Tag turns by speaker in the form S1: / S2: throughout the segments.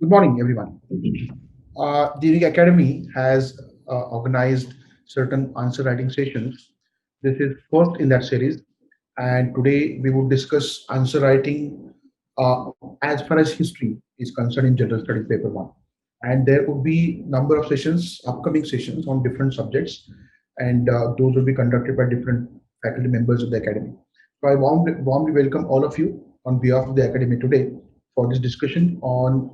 S1: Good morning, everyone. The Academy has organized certain answer writing sessions. This is first in that series, and today we would discuss answer writing as far as history is concerned in General Studies Paper 1. And there would be number of sessions, upcoming sessions on different subjects, and those will be conducted by different faculty members of the Academy. So I warmly welcome all of you on behalf of the Academy today for this discussion on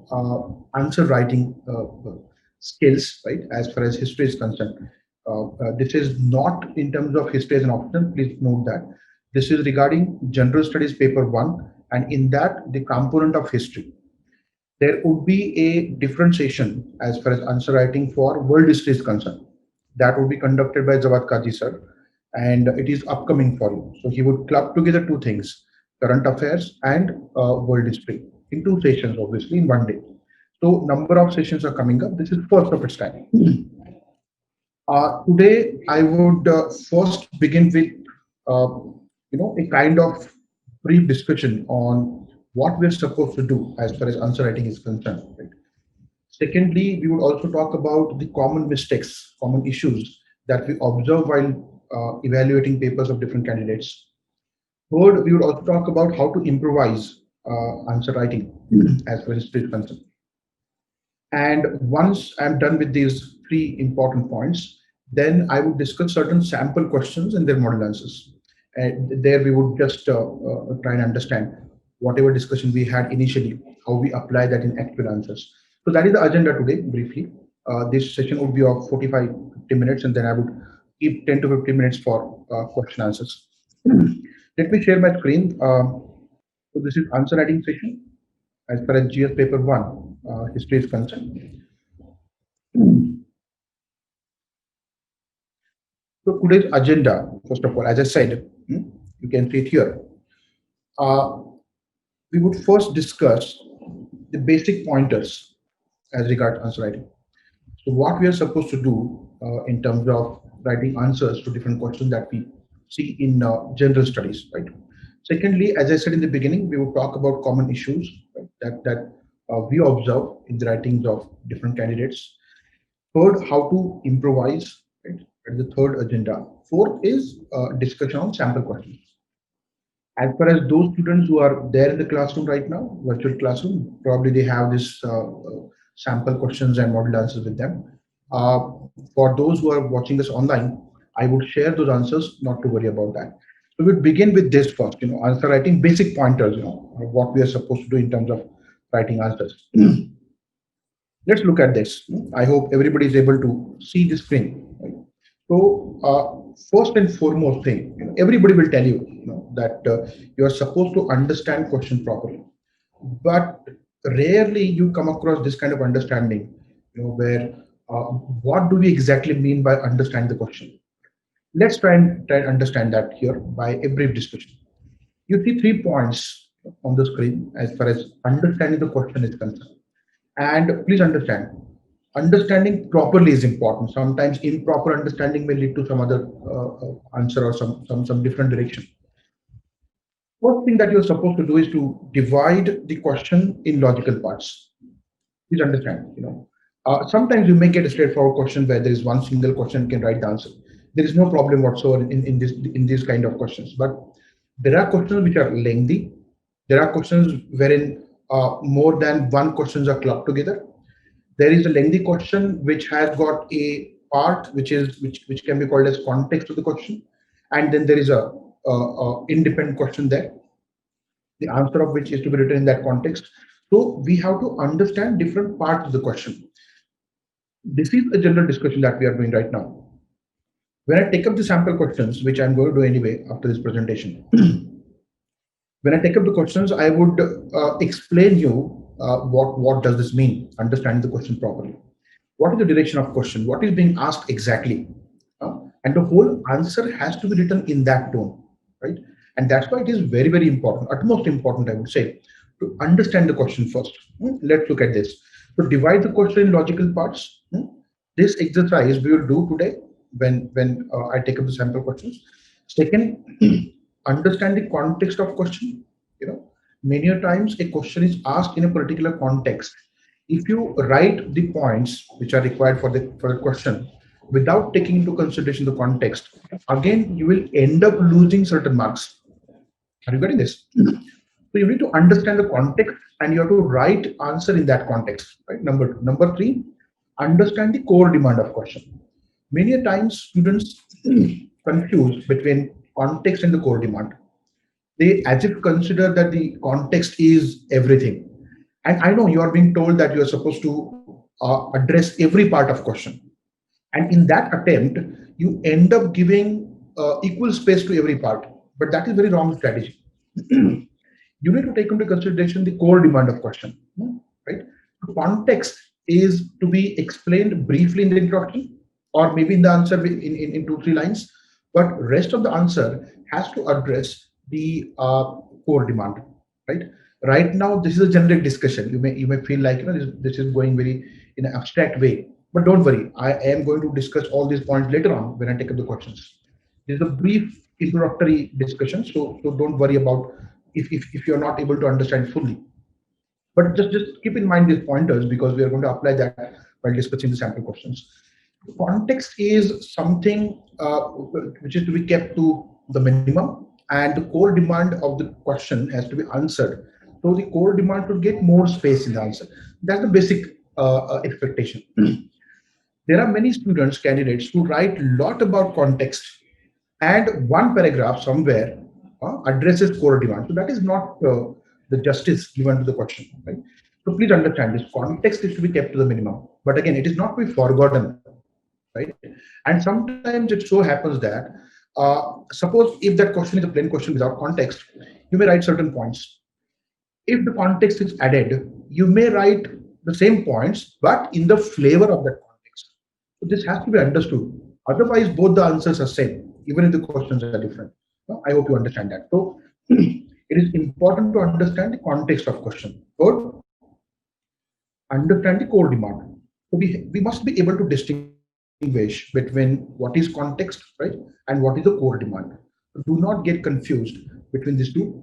S1: answer writing skills, right, as far as history is concerned. This is not in terms of history as an option, please note that. This is regarding General Studies Paper 1, and in that, the component of history. There would be a differentiation as far as answer writing for world history is concerned. That would be conducted by Jawad Kaji sir, and it is upcoming for you. So he would club together two things: current affairs and world history in two sessions, obviously in one day. So number of sessions are coming up. This is first of its kind. Today, I would first begin with a kind of brief discussion on what we're supposed to do as far as answer writing is concerned. Right? Secondly, we would also talk about the common mistakes, common issues that we observe while evaluating papers of different candidates. Third, we would also talk about how to improvise answer writing as far as history is concerned. And once I'm done with these three important points, then I would discuss certain sample questions and their model answers. And there we would just try and understand whatever discussion we had initially, how we apply that in actual answers. So that is the agenda today, briefly. This session would be of 45, 50 minutes, and then I would keep 10 to 15 minutes for question answers. Let me share my screen. So this is answer writing session as far as GS paper 1 history is concerned. So today's agenda, first of all, as I said, you can see it here. We would first discuss the basic pointers as regards answer writing. So what we are supposed to do in terms of writing answers to different questions that we see in general studies, right? Secondly, as I said in the beginning, we will talk about common issues, right, that we observe in the writings of different candidates. Third, how to improvise, right? That is the third agenda. Fourth is discussion on sample questions. As far as those students who are there in the classroom right now, virtual classroom, probably they have this sample questions and model answers with them. For those who are watching us online, I would share those answers, not to worry about that. So we'll begin with this first, answer writing basic pointers, what we are supposed to do in terms of writing answers. Let's look at this. I hope everybody is able to see the screen. Right? So first and foremost thing, everybody will tell you, that you are supposed to understand question properly, but rarely you come across this kind of understanding, where what do we exactly mean by understand the question? Let's try and understand that here by a brief discussion. You see 3 points on the screen as far as understanding the question is concerned. And please understand, understanding properly is important. Sometimes improper understanding may lead to some other answer or some different direction. First thing that you're supposed to do is to divide the question in logical parts. Please understand, sometimes you may get a straightforward question where there is one single question can write the answer. There is no problem whatsoever in these kind of questions. But there are questions which are lengthy. There are questions wherein more than one questions are clubbed together. There is a lengthy question which has got a part which can be called as context of the question, and then there is a independent question there, the answer of which is to be written in that context. So we have to understand different parts of the question. This is a general discussion that we are doing right now. When I take up the sample questions, which I'm going to do anyway after this presentation, when I take up the questions, I would explain you what does this mean, understanding the question properly. What is the direction of question? What is being asked exactly? And the whole answer has to be written in that tone, right? And that's why it is very, very important, utmost important, I would say, to understand the question first. Let's look at this. So divide the question in logical parts. This exercise we will do today when I take up the sample questions. Second, understand the context of question. Many a times a question is asked in a particular context. If you write the points which are required for the question without taking into consideration the context, again you will end up losing certain marks. Are you getting this? So you need to understand the context and you have to write answer in that context, right? Number two. Number three, understand the core demand of question. Many a times students confuse between context and the core demand. They as if consider that the context is everything. And I know you are being told that you are supposed to address every part of question. And in that attempt, you end up giving equal space to every part. But that is very wrong strategy. You need to take into consideration the core demand of question, right? The context is to be explained briefly in the introduction or maybe in the answer in 2 3 lines, but rest of the answer has to address the core demand, right? Right now this is a generic discussion. You may feel like this is going very in an abstract way, but don't worry, I am going to discuss all these points later on when I take up the questions. This is a brief introductory discussion, so don't worry about if you're not able to understand fully. But just keep in mind these pointers because we are going to apply that while discussing the sample questions. Context is something which is to be kept to the minimum, and the core demand of the question has to be answered. So the core demand should get more space in the answer. That's the basic expectation. There are many students, candidates who write a lot about context and one paragraph somewhere addresses core demand. So that is not the justice given to the question, right? So please understand this context is to be kept to the minimum. But again, it is not to be forgotten, right? And sometimes it so happens that suppose if that question is a plain question without context, you may write certain points. If the context is added, you may write the same points, but in the flavor of that context. So this has to be understood. Otherwise, both the answers are same, even if the questions are different. I hope you understand that. So it is important to understand the context of question. Third, understand the core demand. So we must be able to distinguish between what is context, right, and what is the core demand. So do not get confused between these two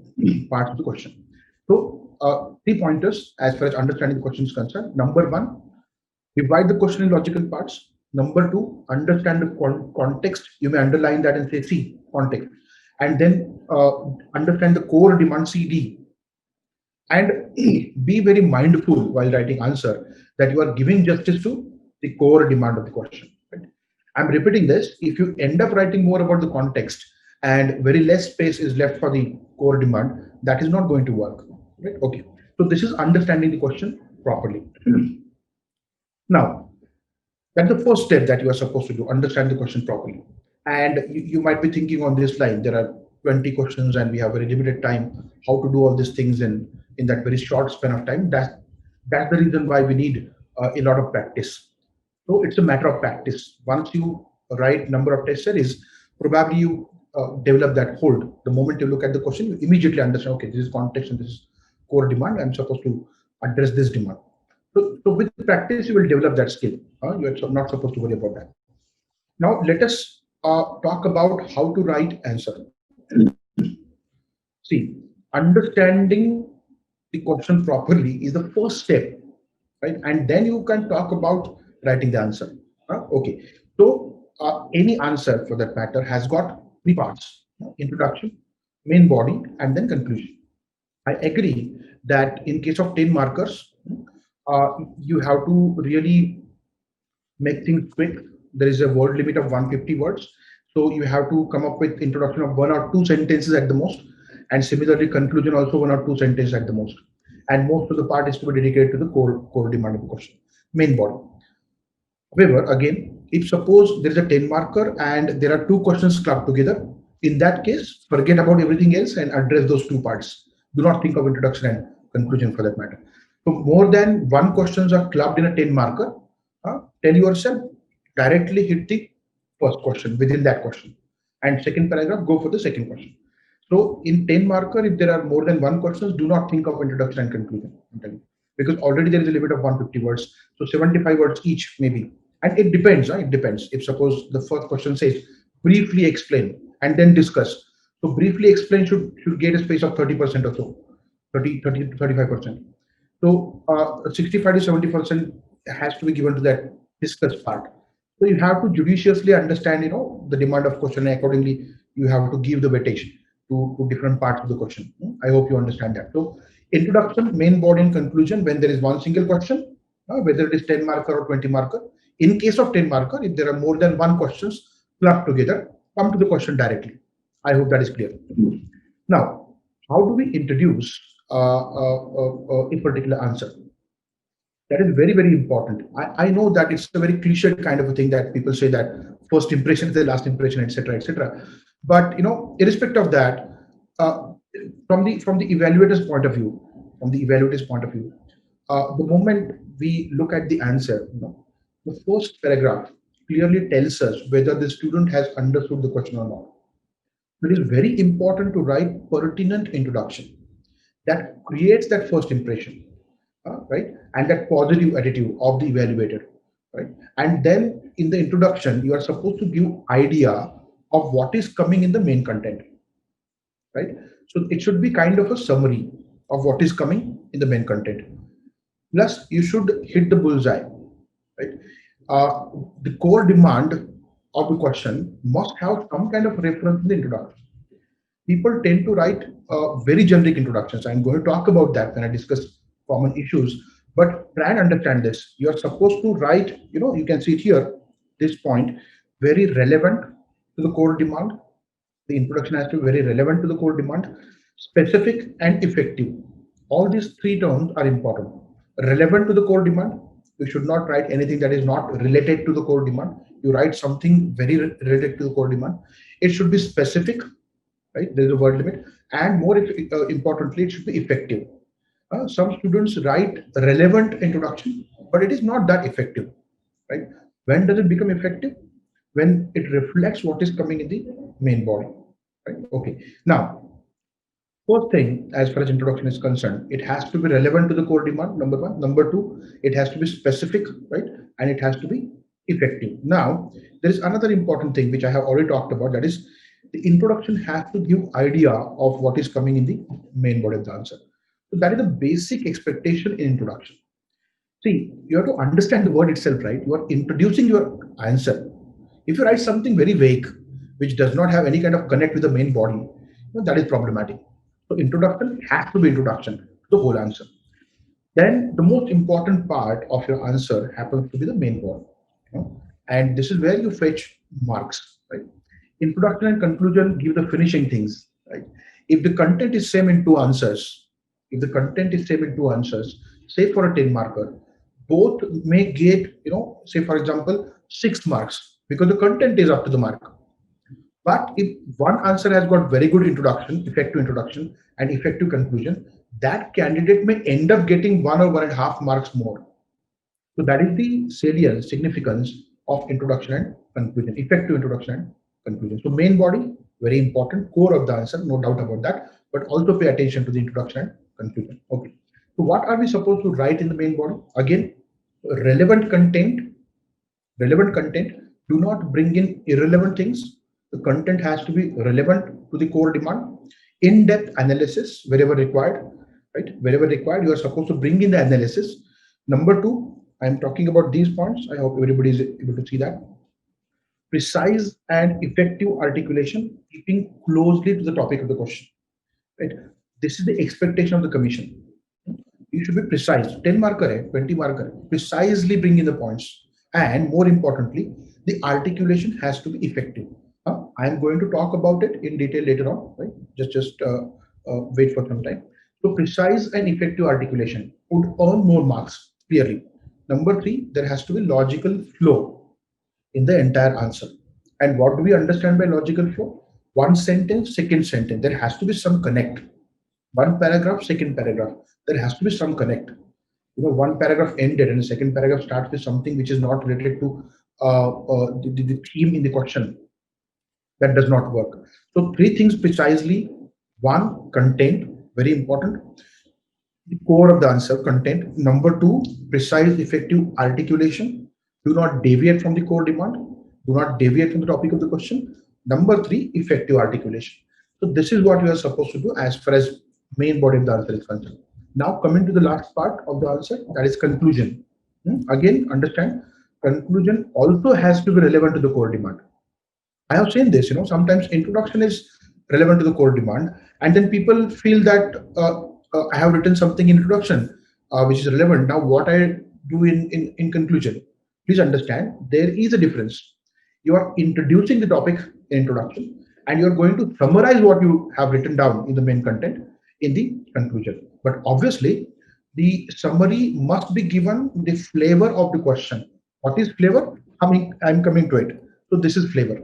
S1: parts of the question. So 3 pointers as far as understanding the question is concerned. Number one, divide the question in logical parts. Number two, understand the context. You may underline that and say C, context. And then understand the core demand, CD. And be very mindful while writing answer that you are giving justice to the core demand of the question. Right? I'm repeating this. If you end up writing more about the context and very less space is left for the core demand, that is not going to work. Right? Okay. So this is understanding the question properly. Now, that's the first step that you are supposed to do, understand the question properly. And you might be thinking on this line, there are 20 questions and we have very limited time. How to do all these things in that very short span of time? That's the reason why we need a lot of practice. So it's a matter of practice. Once you write number of test series, probably you develop that hold. The moment you look at the question, you immediately understand, okay, this is context and this is core demand. I'm supposed to address this demand. So with practice, you will develop that skill. You are not supposed to worry about that. Now, let us talk about how to write answer. See, understanding the question properly is the first step, right? And then you can talk about writing the answer. Okay. So any answer for that matter has got 3 parts: introduction, main body, and then conclusion. I agree that in case of 10 markers, you have to really make things quick. There is a word limit of 150 words. So you have to come up with introduction of 1 or 2 sentences at the most. And similarly, conclusion also 1 or 2 sentences at the most. And most of the part is to be dedicated to the core demand of the question, main body. However, again, if suppose there is a 10 marker and there are 2 questions clubbed together, in that case, forget about everything else and address those 2 parts. Do not think of introduction and conclusion for that matter. So more than one questions are clubbed in a 10 marker. Tell yourself, directly hit the first question within that question. And second paragraph, go for the second question. So in 10 marker, if there are more than one questions, do not think of introduction and conclusion. I'm telling you. Because already there is a limit of 150 words. So 75 words each maybe. And it depends. It depends. If suppose the first question says, briefly explain and then discuss. So briefly explain should get a space of 30% or so, 30 to 35%. So 65 to 70% has to be given to that discuss part. So you have to judiciously understand, the demand of question, and accordingly you have to give the weightage to different parts of the question. I hope you understand that. So introduction, main body, and conclusion when there is one single question, whether it is 10 marker or 20 marker. In case of 10 marker, if there are more than one questions clubbed together, come to the question directly. I hope that is clear. Now, how do we introduce a particular answer? That is very, very important. I know that it's a very cliched kind of a thing that people say that first impression is the last impression, etc., etc. But irrespective of that, uh, from the evaluator's point of view, the moment we look at the answer, the first paragraph clearly tells us whether the student has understood the question or not. It is very important to write pertinent introduction that creates that first impression, right, and that positive attitude of the evaluator, right. And then in the introduction, you are supposed to give idea of what is coming in the main content, right. So it should be kind of a summary of what is coming in the main content. Plus, you should hit the bullseye, right. Uh, the core demand of the question must have some kind of reference in the introduction. People tend to write very generic introductions. I'm going to talk about that when I discuss common issues. But try and understand this. You are supposed to write, you can see it here, this point, very relevant to the core demand. The introduction has to be very relevant to the core demand, specific and effective. All these three terms are important. Relevant to the core demand. You should not write anything that is not related to the core demand. You write something very related to the core demand. It should be specific, right? There is a word limit, and more importantly, it should be effective. Some students write relevant introduction, but it is not that effective, right? When does it become effective? When it reflects what is coming in the main body, right? Okay. Now, first thing, as far as introduction is concerned, it has to be relevant to the core demand, number one. Number two, it has to be specific, right? And it has to be effective. Now, there is another important thing which I have already talked about, that is the introduction has to give idea of what is coming in the main body of the answer. So that is the basic expectation in introduction. See, you have to understand the word itself, right? You are introducing your answer. If you write something very vague, which does not have any kind of connect with the main body, that is problematic. So introduction has to be introduction to the whole answer. Then the most important part of your answer happens to be the main body. And this is where you fetch marks, right? Introduction and conclusion give the finishing things, right? If the content is same in two answers, say for a 10 marker, both may get, say for example, 6 marks because the content is up to the mark. But if one answer has got very good introduction, effective introduction, and effective conclusion, that candidate may end up getting 1 or 1.5 marks more. So that is the salience, significance of introduction and conclusion, effective introduction and conclusion. So main body, very important, core of the answer, no doubt about that, but also pay attention to the introduction and conclusion. Okay. So what are we supposed to write in the main body? Again, relevant content, do not bring in irrelevant things. The content has to be relevant to the core demand. In-depth analysis wherever required, right? Wherever required, you are supposed to bring in the analysis. Number two, I'm talking about these points. I hope everybody is able to see that. Precise and effective articulation, keeping closely to the topic of the question, right? This is the expectation of the commission. You should be precise. 10 marker, 20 marker, precisely bring in the points. And more importantly, the articulation has to be effective. I'm going to talk about it in detail later on, right? Just wait for some time. So precise and effective articulation would earn more marks, clearly. Number three, there has to be logical flow in the entire answer. And what do we understand by logical flow? One sentence, second sentence. There has to be some connect. One paragraph, second paragraph. There has to be some connect. One paragraph ended and the second paragraph starts with something which is not related to the theme in the question. That does not work. So three things precisely. One, content, very important. The core of the answer, content. Number two, precise, effective articulation. Do not deviate from the core demand. Do not deviate from the topic of the question. Number three, effective articulation. So this is what you are supposed to do as far as main body of the answer is concerned. Now coming to the last part of the answer, that is conclusion. Again, understand, conclusion also has to be relevant to the core demand. I have seen this, sometimes introduction is relevant to the core demand, and then people feel that I have written something in introduction which is relevant. Now, what I do in conclusion, please understand there is a difference. You are introducing the topic in introduction, and you are going to summarize what you have written down in the main content in the conclusion. But obviously, the summary must be given the flavor of the question. What is flavor? I'm coming to it. So this is flavor,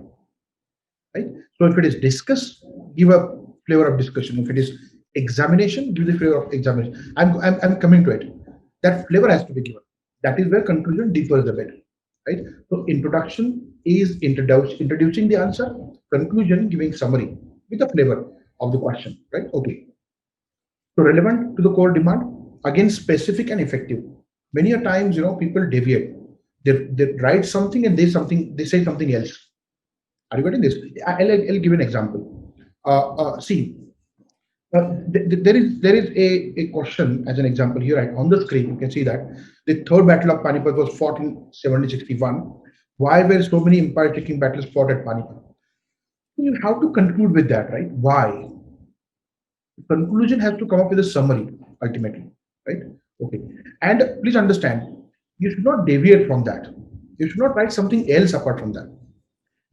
S1: right? So if it is discuss, give a flavor of discussion. If it is examination, give the flavor of examination. I'm coming to it. That flavor has to be given. That is where conclusion differs a bit, right? So introduction is introducing the answer, conclusion giving summary with a flavor of the question, right? Okay. So relevant to the core demand, again specific and effective. Many a times, people deviate. They write something and they say something else. Are you getting this? I'll give an example. See, there is a question as an example here, right on the screen. You can see that the third battle of Panipat was fought in 1761. Why were so many empire-taking battles fought at Panipat? You have to conclude with that, right? Why? Conclusion has to come up with a summary ultimately, right? Okay. And please understand, you should not deviate from that. You should not write something else apart from that.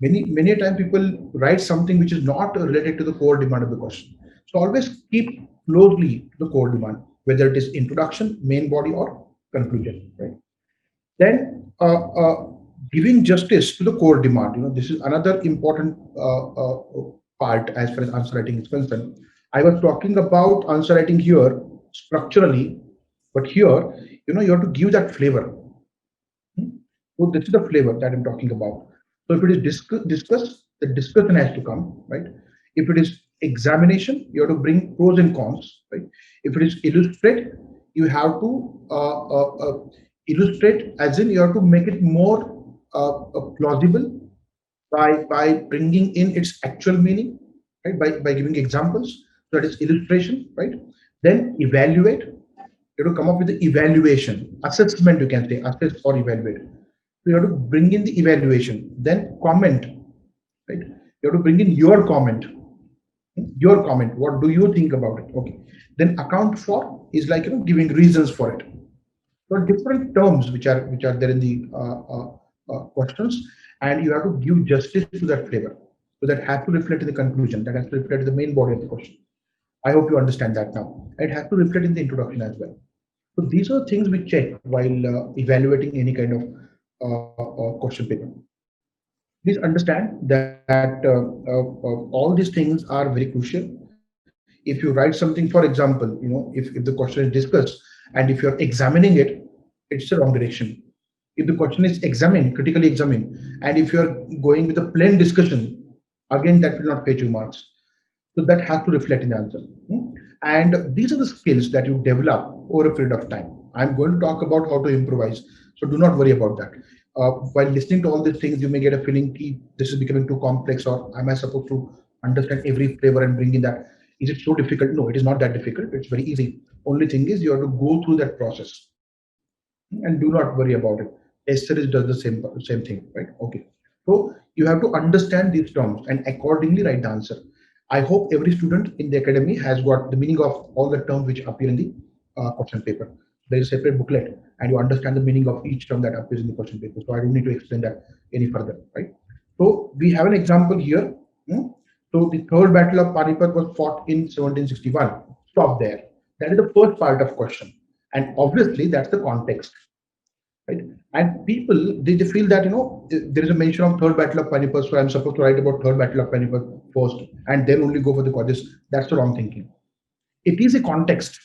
S1: Many a time people write something which is not related to the core demand of the question. So always keep closely to the core demand, whether it is introduction, main body, or conclusion, right? Then giving justice to the core demand, this is another important part as far as answer writing is concerned. I was talking about answer writing here structurally, but here, you have to give that flavor. So this is the flavor that I'm talking about. So if it is discuss, the discussion has to come, right? If it is examination, you have to bring pros and cons, right? If it is illustrate, you have to illustrate, as in you have to make it more plausible by bringing in its actual meaning, right? By giving examples. So that is illustration, right? Then evaluate. You have to come up with the evaluation, assessment. You can say assess or evaluate. So you have to bring in the evaluation. Then comment, right? You have to bring in your comment. Your comment. What do you think about it? Okay. Then account for is like giving reasons for it. So different terms which are there in the questions, and you have to give justice to that flavor. So that has to reflect in the conclusion. That has to reflect in the main body of the question. I hope you understand that now. It has to reflect in the introduction as well. So these are things we check while evaluating any kind of question paper. Please understand that all these things are very crucial. If you write something, for example, if the question is discussed and if you're examining it, it's the wrong direction. If the question is examined, critically examined, and if you're going with a plain discussion, again, that will not pay 2 marks. So that has to reflect in the answer. And these are the skills that you develop over a period of time. I'm going to talk about how to improvise. So do not worry about that. While listening to all these things, you may get a feeling this is becoming too complex, or am I supposed to understand every flavor and bring in that? Is it so difficult? No, it is not that difficult. It's very easy. Only thing is you have to go through that process and do not worry about it. Series does the same thing, right? Okay. So you have to understand these terms and accordingly write the answer. I hope every student in the academy has got the meaning of all the terms which appear in the question paper. There is a separate booklet, and you understand the meaning of each term that appears in the question paper. So I don't need to explain that any further, right? So we have an example here. So the third battle of Panipat was fought in 1761. Stop there. That is the first part of question, and obviously that's the context, right? And people they feel that there is a mention of third battle of Panipat, so I'm supposed to write about third battle of Panipat first, and then only go for the causes. That's the wrong thinking. It is a context.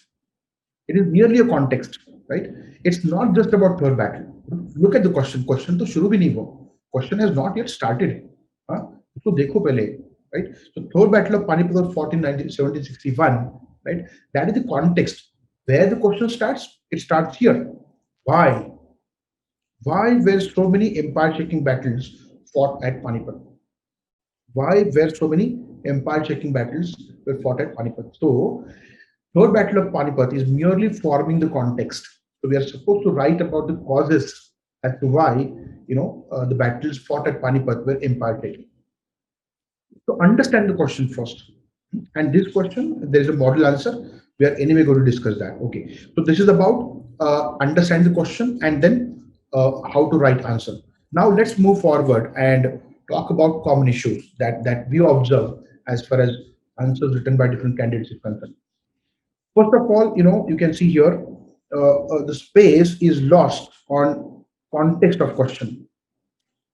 S1: It is merely a context, right? It's not just about third battle. Look at the question. Question to shuru bhi nahi hua. Question has not yet started. हाँ? उसको देखो पहले, right? So third battle of Panipat was fought in 1761, right? That is the context. Where the question starts, it starts here. Why? Why were so many empire-shaking battles fought at Panipat? Why were so many empire-shaking battles were fought at Panipat? So Third Battle of Panipat is merely forming the context. So we are supposed to write about the causes as to why the battles fought at Panipat were imparted. So understand the question first. And this question, there is a model answer. We are anyway going to discuss that. Okay. So this is about understand the question and then how to write answer. Now let's move forward and talk about common issues that we observe as far as answers written by different candidates is concerned. First of all, you can see here the space is lost on context of question.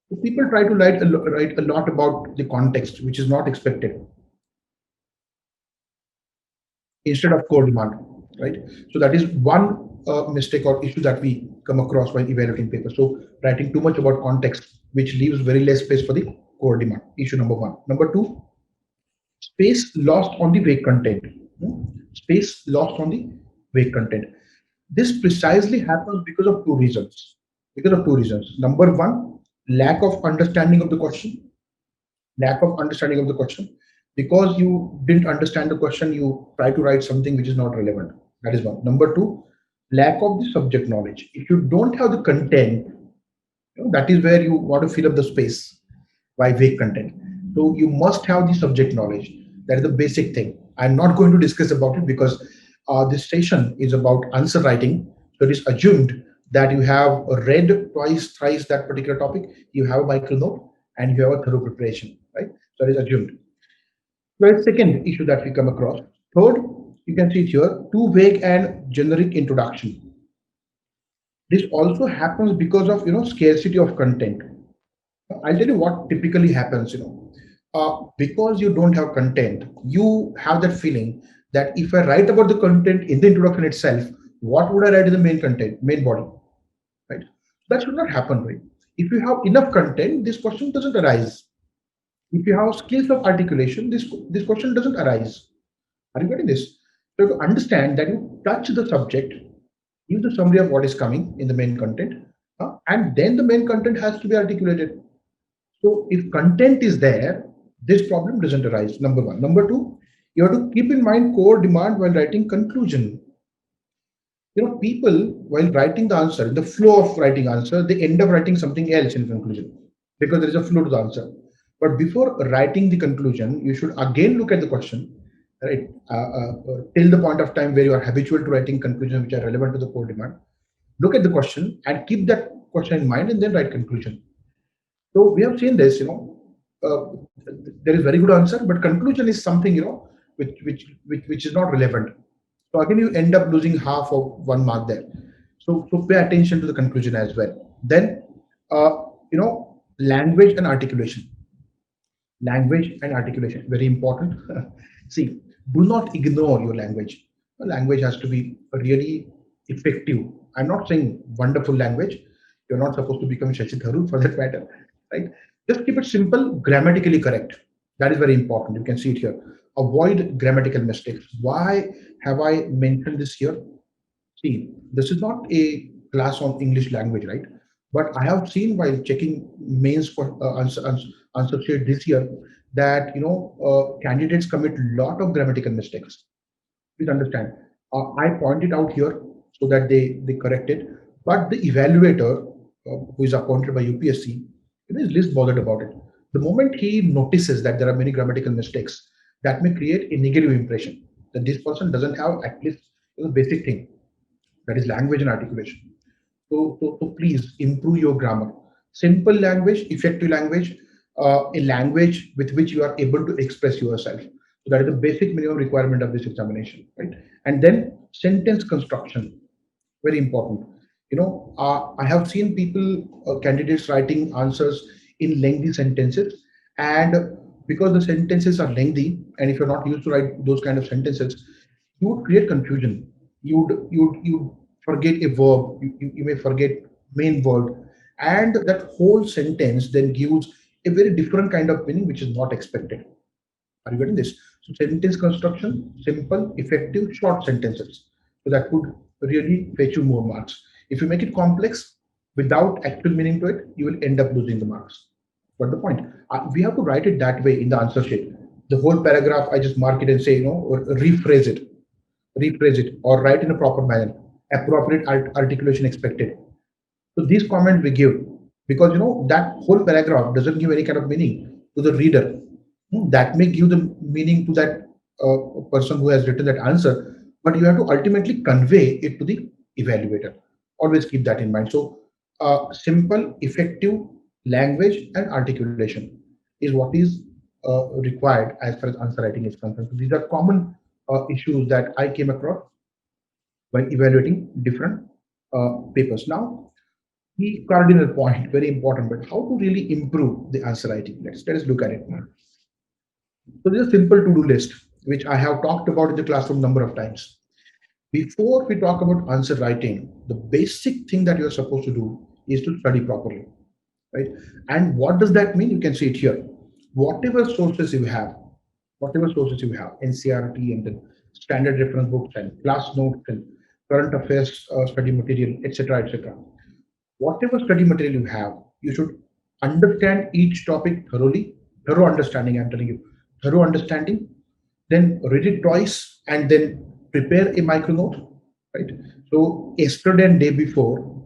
S1: So people try to write a lot about the context, which is not expected, instead of core demand, right? So that is one mistake or issue that we come across while evaluating papers. So writing too much about context, which leaves very less space for the core demand. Issue number one. Number two, space lost on the vague content. Space lost on the vague content. This precisely happens because of two reasons. Because of two reasons. Number one, lack of understanding of the question. Lack of understanding of the question. Because you didn't understand the question, you try to write something which is not relevant. That is one. Number two, lack of the subject knowledge. If you don't have the content, that is where you want to fill up the space by vague content. So you must have the subject knowledge. That is the basic thing. I'm not going to discuss about it because this session is about answer writing. So it is assumed that you have read twice, thrice that particular topic, you have a micro note, and you have a thorough preparation, right? So it is assumed. So the second issue that we come across. Third, you can see it here, too vague and generic introduction. This also happens because of scarcity of content. I'll tell you what typically happens. Because you don't have content, you have that feeling that if I write about the content in the introduction itself, what would I write in the main content, main body, right? That should not happen, right? If you have enough content, this question doesn't arise. If you have skills of articulation, this question doesn't arise. Are you getting this? So to understand that you touch the subject, use the summary of what is coming in the main content, and then the main content has to be articulated. So if content is there, this problem doesn't arise. Number one. Number two, you have to keep in mind core demand while writing conclusion. People while writing the answer, in the flow of writing answer, they end up writing something else in conclusion because there is a flow to the answer. But before writing the conclusion, you should again look at the question, right? Till the point of time where you are habitual to writing conclusions which are relevant to the core demand. Look at the question and keep that question in mind and then write conclusion. So we have seen this, there is very good answer, but conclusion is something, which is not relevant. So again, you end up losing half of 1 mark there. So pay attention to the conclusion as well. Then, language and articulation. Language and articulation, very important. See, do not ignore your language. Language has to be really effective. I'm not saying wonderful language. You're not supposed to become Shashi Tharoor for that matter, right? Just keep it simple, grammatically correct. That is very important. You can see it here. Avoid grammatical mistakes. Why have I mentioned this here? See, this is not a class on English language, right? But I have seen while checking mains for answer sheet this year that candidates commit a lot of grammatical mistakes. Please understand. I pointed out here so that they correct it. But the evaluator, who is appointed by UPSC, is least bothered about it. The moment he notices that there are many grammatical mistakes, that may create a negative impression that this person doesn't have at least basic thing, that is language and articulation. So please improve your grammar. Simple language, effective language, a language with which you are able to express yourself. So that is the basic minimum requirement of this examination, right? And then sentence construction, very important. I have seen people, candidates writing answers in lengthy sentences, and because the sentences are lengthy, and if you're not used to write those kind of sentences, you would create confusion. You forget a verb, you may forget main word, and that whole sentence then gives a very different kind of meaning which is not expected. Are you getting this? So sentence construction, simple, effective, short sentences. So that could really fetch you more marks. If you make it complex without actual meaning to it, you will end up losing the marks. But the point, we have to write it that way in the answer sheet. The whole paragraph, I just mark it and say, or rephrase it. rephrase it, or write in a proper manner, appropriate articulation expected. So these comments we give, because that whole paragraph doesn't give any kind of meaning to the reader. That may give the meaning to that person who has written that answer, but you have to ultimately convey it to the evaluator. Always keep that in mind. So simple, effective language and articulation is what is required as far as answer writing is concerned. So these are common issues that I came across while evaluating different papers. Now, the cardinal point, very important, but how to really improve the answer writing? Let us look at it. So this is a simple to-do list, which I have talked about in the classroom number of times. Before we talk about answer writing, the basic thing that you're supposed to do is to study properly, right? And what does that mean? You can see it here. Whatever sources you have, NCRT and then standard reference books and class notes and current affairs study material, etc., etc. Whatever study material you have, you should understand each topic thoroughly. Thorough understanding, I'm telling you, thorough understanding. Then read it twice and then prepare a micro note, right? So yesterday and day before,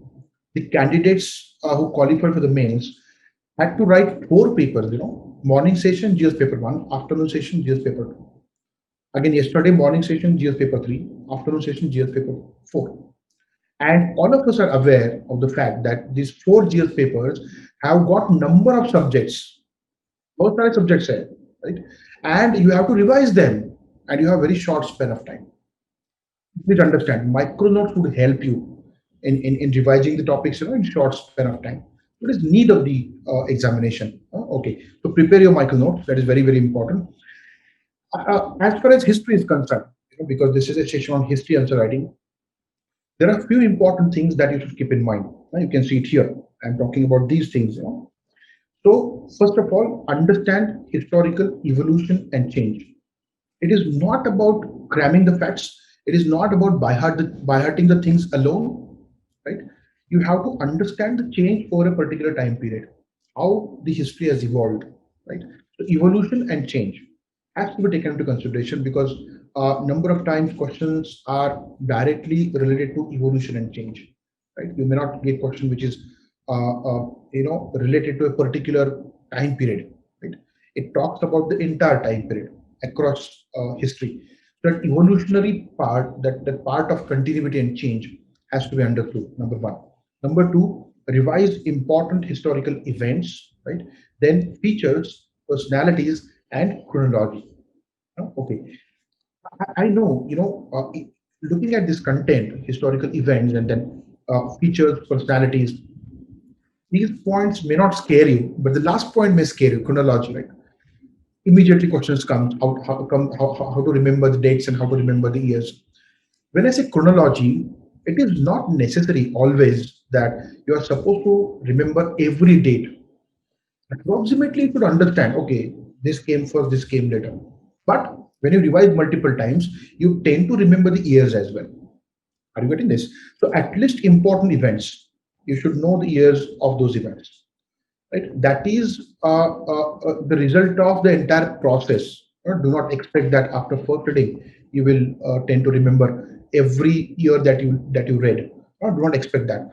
S1: the candidates who qualified for the mains had to write four papers. Morning session GS paper one, afternoon session GS paper two. Again, yesterday morning session GS paper three, afternoon session GS paper four. And all of us are aware of the fact that these four GS papers have got number of subjects. Both are subjects here, right? And you have to revise them, and you have very short span of time. Please understand, micro notes would help you in revising the topics, in short span of time. What is need of the examination? Okay, so prepare your micro notes. That is very, very important. As far as history is concerned, because this is a session on history answer writing, there are a few important things that you should keep in mind. You can see it here. I'm talking about these things. So first of all, understand historical evolution and change. It is not about cramming the facts. It is not about by hearting the things alone, right? You have to understand the change over a particular time period, how the history has evolved, right? So evolution and change has to be taken into consideration, because number of times questions are directly related to evolution and change, right? You may not get question which is related to a particular time period, right? It talks about the entire time period across history. That evolutionary part, that part of continuity and change, has to be understood. Number one. Number two, revise important historical events, right? Then features, personalities, and chronology. Okay, I know, looking at this content, historical events, and then features, personalities, these points may not scare you, but the last point may scare you, chronology, right? Immediately questions come out, how to remember the dates and how to remember the years. When I say chronology, it is not necessary always that you are supposed to remember every date. Approximately, you should understand, okay, this came first, this came later. But when you revise multiple times, you tend to remember the years as well. Are you getting this? So at least important events, you should know the years of those events, right? That is the result of the entire process. Do not expect that after first reading you will tend to remember every year that you read. Do not expect that.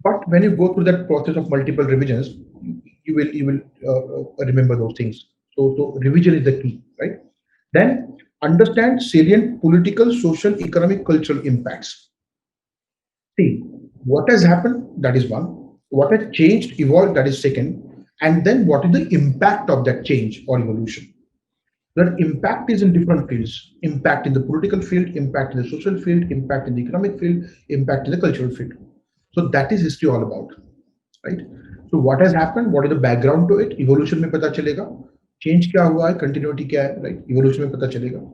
S1: But when you go through that process of multiple revisions, you will remember those things. So revision is the key, right? Then understand salient political, social, economic, cultural impacts. See what has happened. That is one. What has changed, evolved. That is second. And then what is the impact of that change or evolution? That impact is in different fields. Impact in the political field, impact in the social field, impact in the economic field, impact in the cultural field. So that is history all about, right? So what has happened? What is the background to it? Evolution में पता चलेगा. Change क्या हुआ है? Continuity क्या है? Right? Evolution में पता चलेगा.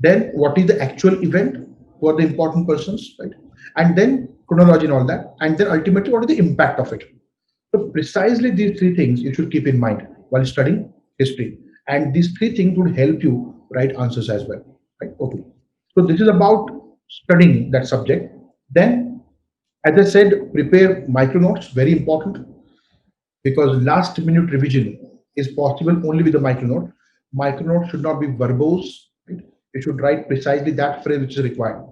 S1: Then what is the actual event? Who are the important persons? Right? And then chronology and all that. And then ultimately, what is the impact of it? So precisely these three things you should keep in mind while studying history. And these three things would help you write answers as well. Right? Okay. So this is about studying that subject. Then, as I said, prepare micro notes, very important, because last minute revision is possible only with the micro note. Micro note should not be verbose. Right? You should write precisely that phrase which is required.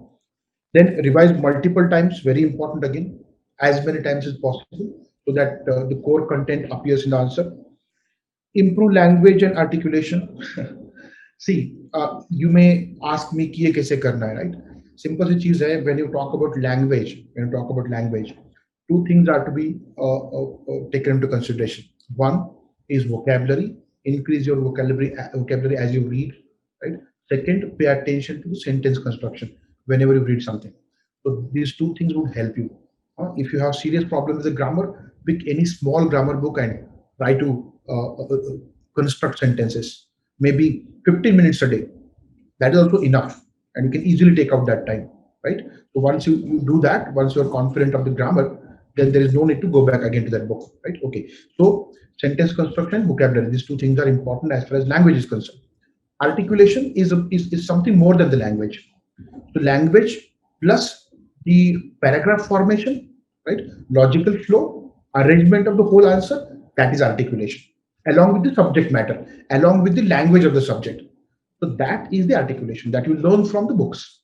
S1: Then revise multiple times, very important again, as many times as possible, so that the core content appears in the answer. Improve language and articulation. See, you may ask me कि ये कैसे करना है, right? Simple सी चीज है, when you talk about language, two things are to be taken into consideration. One is vocabulary. Increase your vocabulary as you read, right? Second, pay attention to the sentence construction whenever you read something. So these two things would help you. If you have serious problems with the grammar, pick any small grammar book and try to construct sentences. Maybe 15 minutes a day. That is also enough, and you can easily take out that time, right? So once you do that, once you're confident of the grammar, then there is no need to go back again to that book, right? Okay. So sentence construction, vocabulary, these two things are important as far as language is concerned. Articulation is something more than the language. So language plus the paragraph formation, right? Logical flow, arrangement of the whole answer, that is articulation. Along with the subject matter, along with the language of the subject. So that is the articulation that you learn from the books,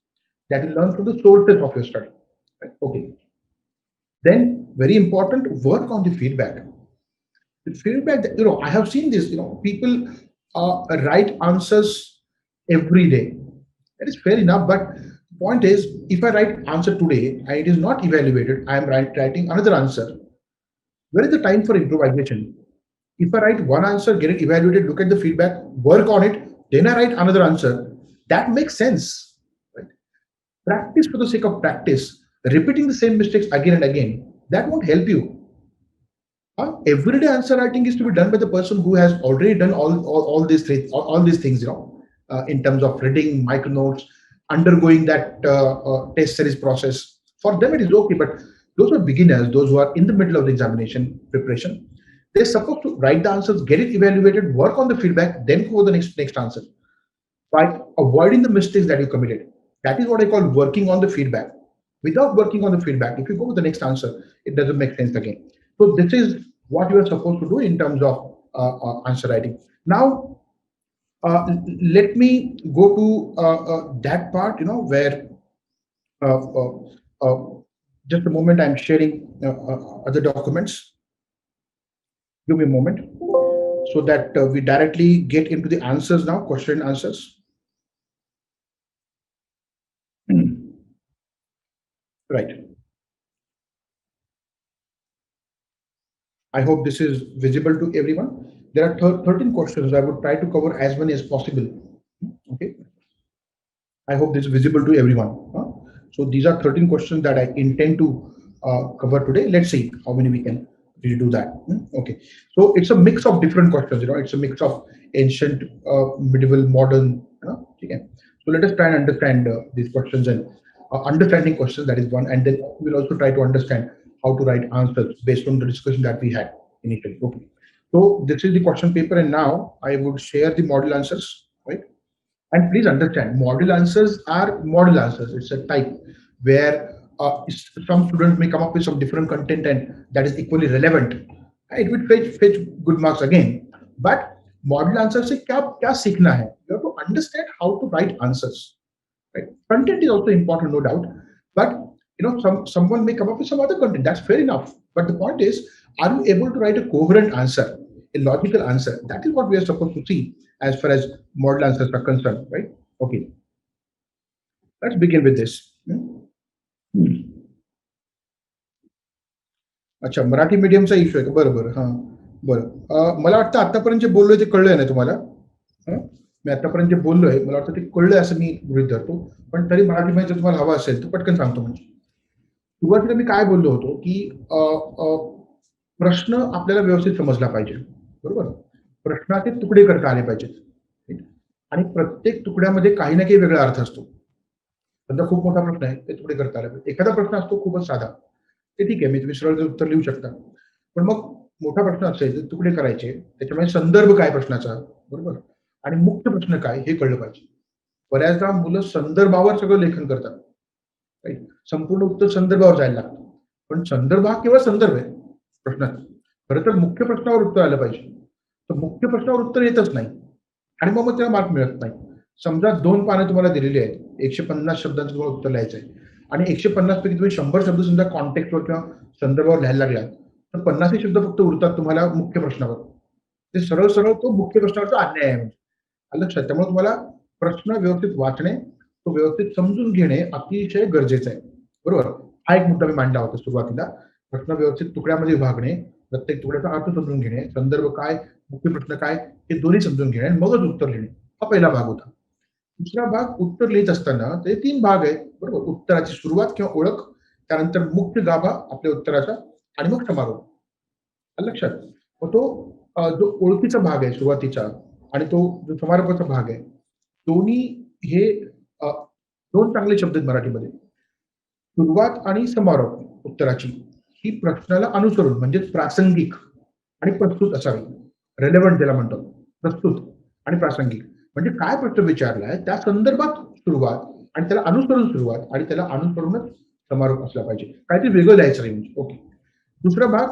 S1: that you learn from the sources of your study. Right? Okay. Then very important, work on the feedback. The feedback that, I have seen this, people write answers every day. That is fair enough, but point is, if I write answer today and it is not evaluated, I am writing another answer. Where is the time for improvisation? If I write one answer, get it evaluated, look at the feedback, work on it, then I write another answer. That makes sense. Right? Practice for the sake of practice, repeating the same mistakes again and again, that won't help you. Everyday answer writing is to be done by the person who has already done all these things, in terms of reading, micro notes, undergoing that test series process. For them, it is okay, but those who are beginners, those who are in the middle of the examination preparation, they're supposed to write the answers, get it evaluated, work on the feedback, then go to the next answer by avoiding the mistakes that you committed. That is what I call working on the feedback. Without working on the feedback, if you go with the next answer, it doesn't make sense again. So this is what you are supposed to do in terms of answer writing. Now, let me go to that part, where uh, uh, uh, just a moment, I'm sharing other documents. Give me a moment so that we directly get into the answers now, question and answers. Right. I hope this is visible to everyone. There are 13 questions. I would try to cover as many as possible. Okay. I hope this is visible to everyone. So these are 13 questions that I intend to cover today. Let's see how many we can really do that. Okay. So it's a mix of different questions. It's a mix of ancient, medieval, modern. Okay. So let us try and understand these questions, and understanding questions, that is one, and then we'll also try to understand how to write answers based on the discussion that we had initially. Okay. So this is the question paper, and now I would share the model answers, right? And please understand, model answers are model answers. It's a type where some students may come up with some different content and that is equally relevant. It would fetch good marks again. But model answers से क्या सीखना है? You have to understand how to write answers. Right? Content is also important, no doubt. But someone may come up with some other content. That's fair enough. But the point is, are you able to write a coherent answer, a logical answer? That is what we are supposed to see as far as model answers are concerned, right? Okay. Let's begin with this. अच्छा, Marathi मीडियमचा issue आहे का? बरं बरं, हां बरं. मला वाटतं आतापर्यंत जे बोललोय ते कळलंय ना तुम्हाला? मी आतापर्यंत जे बोललोय, मला वाटतं ते कळलंय असं मी गृहीत धरतो. पण तरी मराठीमध्ये जर तुम्हाला हवं असेल तर पटकन सांगतो. म्हणजे सुरुवातीला मी काय बोललो होतो की प्रश्न आपल्याला व्यवस्थित समजला पाहिजे, बरोबर? प्रश्नाचे तुकडे करता आले पाहिजेत आणि प्रत्येक तुकड्यामध्ये काही ना काही वेगळा अर्थ असतो. समजा खूप मोठा प्रश्न आहे, ते तुकडे करता आले पाहिजे. एखादा प्रश्न असतो खूपच साधा, ते ठीक आहे, मी तुम्ही सरळ उत्तर लिहू शकता. पण मग मोठा प्रश्न असेल तर तुकडे करायचे, त्याच्यामध्ये संदर्भ काय प्रश्नाचा, बरोबर, आणि मुख्य प्रश्न काय हे कळलं पाहिजे. बऱ्याचदा मुलं संदर्भावर सगळं लेखन करतात, राईट? संपूर्ण उत्तर संदर्भावर जायला लागतं. पण संदर्भ हा केवळ संदर्भ आहे प्रश्नाचा. खरं तर मुख्य प्रश्नावर उत्तर आलं पाहिजे. तर मुख्य प्रश्नावर उत्तर येतच नाही आणि मग त्याला मार्क मिळत नाही. समजा 2 पानं तुम्हाला दिलेली आहेत, 150 शब्दांचं तुम्हाला उत्तर लिहायचं आहे आणि 150 पैकी तुम्ही 100 शब्द समजा कॉन्टेक्स्टवर किंवा संदर्भावर लिहायला लागलात, तर 50 शब्द फक्त उरतात तुम्हाला मुख्य प्रश्नावर. ते सरळ सरळ तो मुख्य प्रश्नावरचा अन्याय आहे. आलं लक्षात? त्यामुळे तुम्हाला प्रश्न व्यवस्थित वाचणे, तो व्यवस्थित समजून घेणे अतिशय गरजेचं आहे. बरोबर? हा एक मुद्दा मी मांडला होता सुरुवातीला. प्रश्न व्यवस्थित तुकड्यामध्ये विभागणे, प्रत्येक तुकड्याचा अर्थ समजून घेणे, संदर्भ काय, मुख्य प्रश्न काय, हे दोन्ही समजून घेणे आणि मगच उत्तर लिहिणे. हा पहिला भाग होता. दुसरा भाग उत्तर लिहित असताना ते 3 भाग आहेत. बरोबर? उत्तराची सुरुवात किंवा ओळख, त्यानंतर मुख्य गाभा आपल्या उत्तराचा आणि मग समारोप. आलं लक्षात? मग तो जो ओळखीचा भाग आहे सुरुवातीचा आणि तो जो समारोपाचा भाग आहे, दोन्ही हे अ, 2 चांगले शब्द आहेत मराठीमध्ये. सुरुवात आणि समारोप उत्तराची ही प्रश्नाला अनुसरून म्हणजेच प्रासंगिक आणि प्रस्तुत असावी. रेलेव्हंट ज्याला म्हणतात. प्रस्तुत आणि प्रासंगिक. म्हणजे काय प्रश्न विचारलाय त्या संदर्भात सुरुवात आणि त्याला अनुसरून सुरुवात आणि त्याला अनुसरूनच समारोप असला पाहिजे. काहीतरी वेगळं लिहायचं नाही म्हणजे. ओके. दुसरा भाग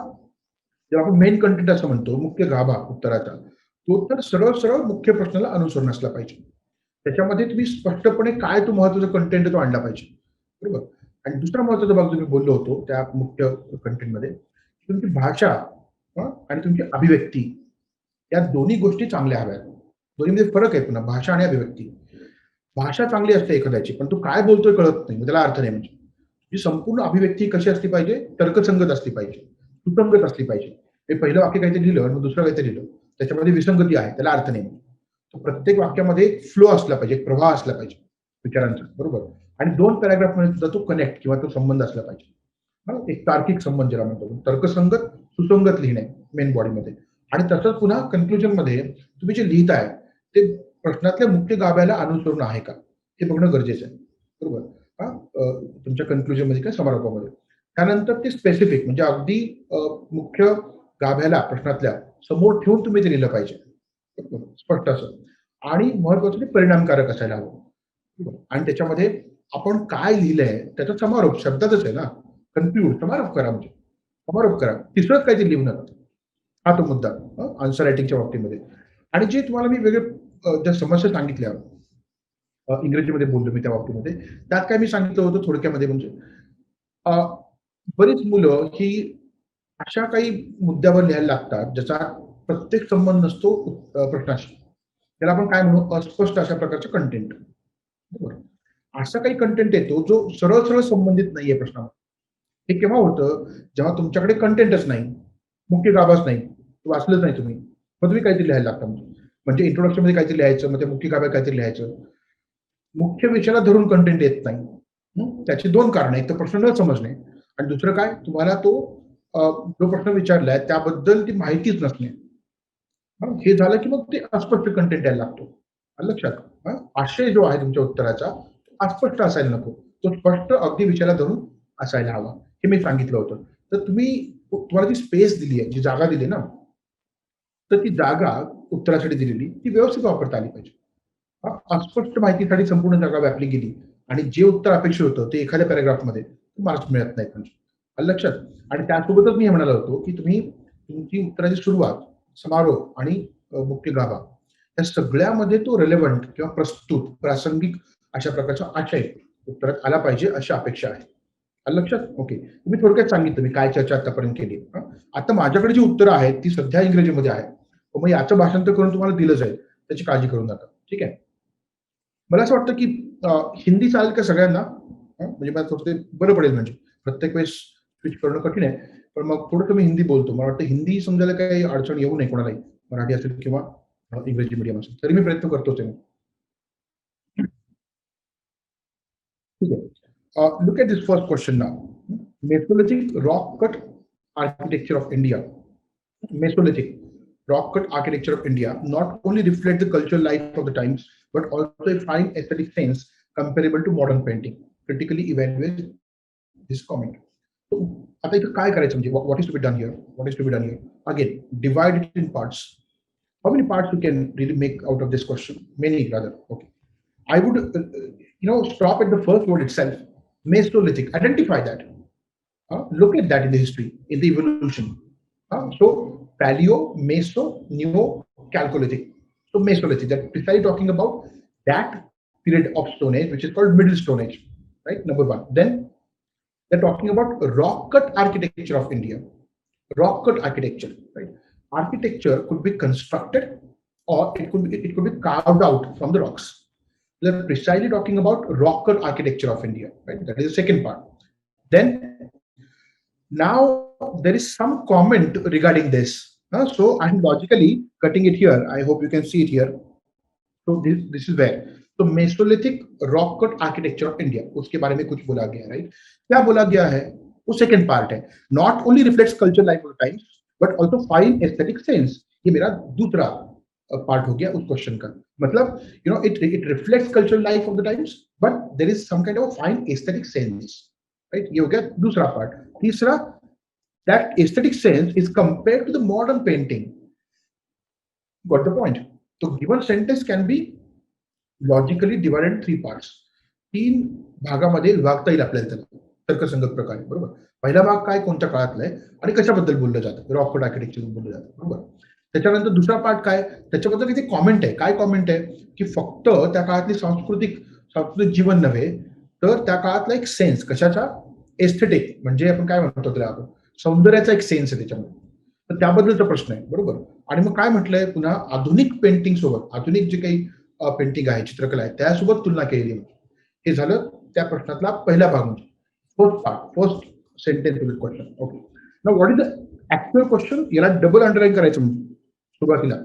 S1: जेव्हा आपण मेन कंटेंट असं म्हणतो, मुख्य गाभा उत्तराचा, तो तर सरळ सरळ मुख्य प्रश्नाला अनुसरून असला पाहिजे. त्याच्यामध्ये तुम्ही स्पष्टपणे काय तो महत्वाचा कंटेंट तो आणला पाहिजे. बरोबर? आणि दुसरा महत्वाचा भाग जो मी बोललो होतो त्या मुख्य कंटेंटमध्ये, तुमची भाषा आणि तुमची अभिव्यक्ती या दोन्ही गोष्टी चांगल्या हव्यात. दोन्हीमध्ये फरक आहे पुन्हा भाषा आणि अभिव्यक्ती. भाषा चांगली असते एखाद्याची, पण तो काय बोलतोय कळत नाही. त्याला अर्थ नाही म्हणजे. ही संपूर्ण अभिव्यक्ती कशी असली पाहिजे? तर्कसंगत असली पाहिजे. सुसंगत असली पाहिजे. हे पहिलं वाक्य काहीतरी लिहिलं आणि दुसरं काहीतरी लिहिलं. त्याच्यामध्ये विसंगती आहे. त्याला अर्थ नाही. तो प्रत्येक वाक्यामध्ये एक फ्लो असला पाहिजे, एक प्रवाह असला पाहिजे विचारांचा. बरोबर? आणि 2 पॅराग्राफमध्ये सुद्धा तो कनेक्ट किंवा तो संबंध असला पाहिजे. एक तार्किक संबंध ज्याला म्हणतो. तर्कसंगत, सुसंगत लिहिणे मेन बॉडीमध्ये. आणि तसंच पुन्हा कन्क्लुजनमध्ये तुम्ही जे लिहिताय ते प्रश्नातल्या मुख्य गाभ्याला अनुसरून आहे का? हे बघणं गरजेचं आहे. बरोबर? तुमच्या कन्क्लुजनमध्ये किंवा समारोपामध्ये. त्यानंतर ते स्पेसिफिक म्हणजे अगदी मुख्य गाभ्याला प्रश्नातल्या समोर ठेवून तुम्ही ते लिहिलं पाहिजे. बरोबर? स्पष्ट असं. आणि महत्वाचं ते परिणामकारक असायला हवं. आणि त्याच्यामध्ये आपण काय लिहिलंय त्याचा समारोप शब्दातच आहे ना. कन्क्लूड समारोप करा म्हणजे. समारोप करा. तिसरंच काहीतरी लिहू नका. हा तो मुद्दा आन्सर रायटिंगच्या बाबतीमध्ये. आणि जे तुम्हाला मी वेगळे ज्या समस्या सांगितल्या इंग्रजीमध्ये बोललो मी त्या बाबतीमध्ये, त्यात काय मी सांगितलं होतं थोडक्यामध्ये म्हणजे अ, बरीच मुलं ही अशा काही मुद्द्यावर लिहायला लागतात ज्याचा प्रत्येक संबंध नसतो प्रश्नाशी. त्याला आपण काय म्हणू अस्पष्ट अशा प्रकारचं कंटेंट. बरोबर. असा काही कंटेंट येतो जो सरळ सरळ संबंधित नाहीये प्रश्नावर. हे केव्हा होतं जेव्हा तुमच्याकडे कंटेंटच नाही, मुख्य गाभाच नाही, वाचलंच नाही तुम्ही, मग तुम्ही काहीतरी लिहायला लागता. म्हणजे इंट्रोडक्शन मध्ये काहीतरी लिहायचं, मग ते मुख्य गाभ्यात काहीतरी लिहायचं. मुख्य विषयाला धरून कंटेंट येत नाही. त्याची 2 कारण. एक तर प्रश्न न समजणे आणि दुसरं काय तुम्हाला तो जो प्रश्न विचारलाय त्याबद्दल ती माहितीच नसणे. हे झालं की मग ते अस्पष्ट कंटेंट यायला लागतो. आलं लक्षात? आशय जो आहे तुमच्या उत्तराचा अस्पष्ट असायला नको. तो स्पष्ट अगदी विषयाला धरून असायला हवा. हे मी सांगितलं होतं. तर तुम्हाला जी स्पेस दिली आहे, जी जागा दिली ना, तर ती जागा उत्तरासाठी दिलेली ती व्यवस्थित वापरता आली पाहिजे. अस्पष्ट माहितीसाठी संपूर्ण जागा व्यापली गेली आणि जे उत्तर अपेक्षित होतं ते एखाद्या पॅराग्राफमध्ये मार्क्स मिळत नाहीत म्हणजे. आलं लक्षात? आणि त्यासोबतच मी हे म्हणालो होतो की तुम्ही तुमची उत्तराची सुरुवात, समारोप आणि मुख्य गाभा या सगळ्यामध्ये तो रेलेव्हंट किंवा प्रस्तुत, प्रासंगिक अशा प्रकारचा आशय उत्तरात आला पाहिजे अशी अपेक्षा आहे. आलं लक्षात? ओके. तुम्ही थोडक्यात सांगितलं मी काय चर्चा आतापर्यंत केली. आता माझ्याकडे जी उत्तरं आहेत ती सध्या इंग्रजीमध्ये आहेत. मग याचं भाषांतर करून तुम्हाला दिलं जाईल. त्याची काळजी करू नका. ठीक आहे? मला असं वाटतं की हिंदी चालेल का सगळ्यांना? म्हणजे मला थोडं ते बरं पडेल म्हणजे. प्रत्येक वेळेस स्विच करणं कठीण आहे. पण मग थोडंसं मी हिंदी बोलतो. मला वाटतं हिंदी समजायला काही अडचण येऊ नये कोणालाही. मराठी असेल किंवा इंग्रजी मीडियम असेल. तरी मी प्रयत्न करतोच आहे. ठीक आहे. Look at this first question now. Mesolithic rock cut architecture of India. Mesolithic rock cut architecture of India not only reflect the cultural life of the times, but also a fine aesthetic sense comparable to modern painting. Critically evaluate this comment. So, आता इथं काय करायचं म्हणजे what is to be done here? What is to be done here? Again, divide it in parts. How many parts you can really make out of this question? Many rather. Okay. I would, stop at the first word itself. Mesolithic. Identify that. Look at that in the history, in the evolution. So Paleo, Meso, Neo, Chalcolithic. So Mesolithic. That precisely talking about that period of Stone Age, which is called Middle Stone Age, right? Number one. Then they're talking about rock cut architecture of India. Rock cut architecture, right? Architecture could be constructed or it could be carved out from the rocks. They're precisely talking about rock cut architecture of India, right? That is the second part. Then now there is some comment regarding this. So I'm logically cutting it here. I hope you can see it here. So this is where. तो Mesolithic rock cut architecture of India उसके बारे में कुछ बोला गया है, right? क्या बोला गया है? वो सेकंड पार्ट है. Not only reflects culture life of times but also fine aesthetic sense. ये मेरा दूसरा पार्ट हो गया उस क्वेश्चन का. मतलब it reflects cultural life of the times but there is some kind of fine aesthetic sense, right? ये हो गया दूसरा पार्ट. तीसरा, that aesthetic sense is compared to the modern painting. Got the point? तो given sentence can be logically divided in three parts. तीन भागामध्ये विभागता येईल आपल्याला त्याला तर्कसंगत प्रकारे, बरोबर? पहिला भाग काय, कोणत्या काळातला आहे आणि कशाबद्दल बोललं जातं, रॉक कट आर्किटेक्चर बोललं जातं, बरोबर? त्याच्यानंतर दुसरा पार्ट काय, त्याच्याबद्दल किती कॉमेंट आहे. काय कॉमेंट आहे की फक्त त्या काळातली सांस्कृतिक जीवन नव्हे तर त्या काळातला एक सेन्स, कशाचा, एस्थेटिक, म्हणजे आपण काय म्हणतो त्याला, आपण सौंदर्याचा एक सेन्स आहे त्याच्यामध्ये. तर त्याबद्दलचा प्रश्न आहे, बरोबर? आणि मग काय म्हटलंय पुन्हा, आधुनिक पेंटिंग सोबत, आधुनिक जे काही पेंटिंग आहे, चित्रकला आहे, त्यासोबत तुलना केलेली. हे झालं त्या प्रश्नातला पहिला भाग, म्हणजे first part, first sentence question. Okay, now what is the actual question? याला डबल अंडरलाईन करायचं. म्हणजे सुरुवातीला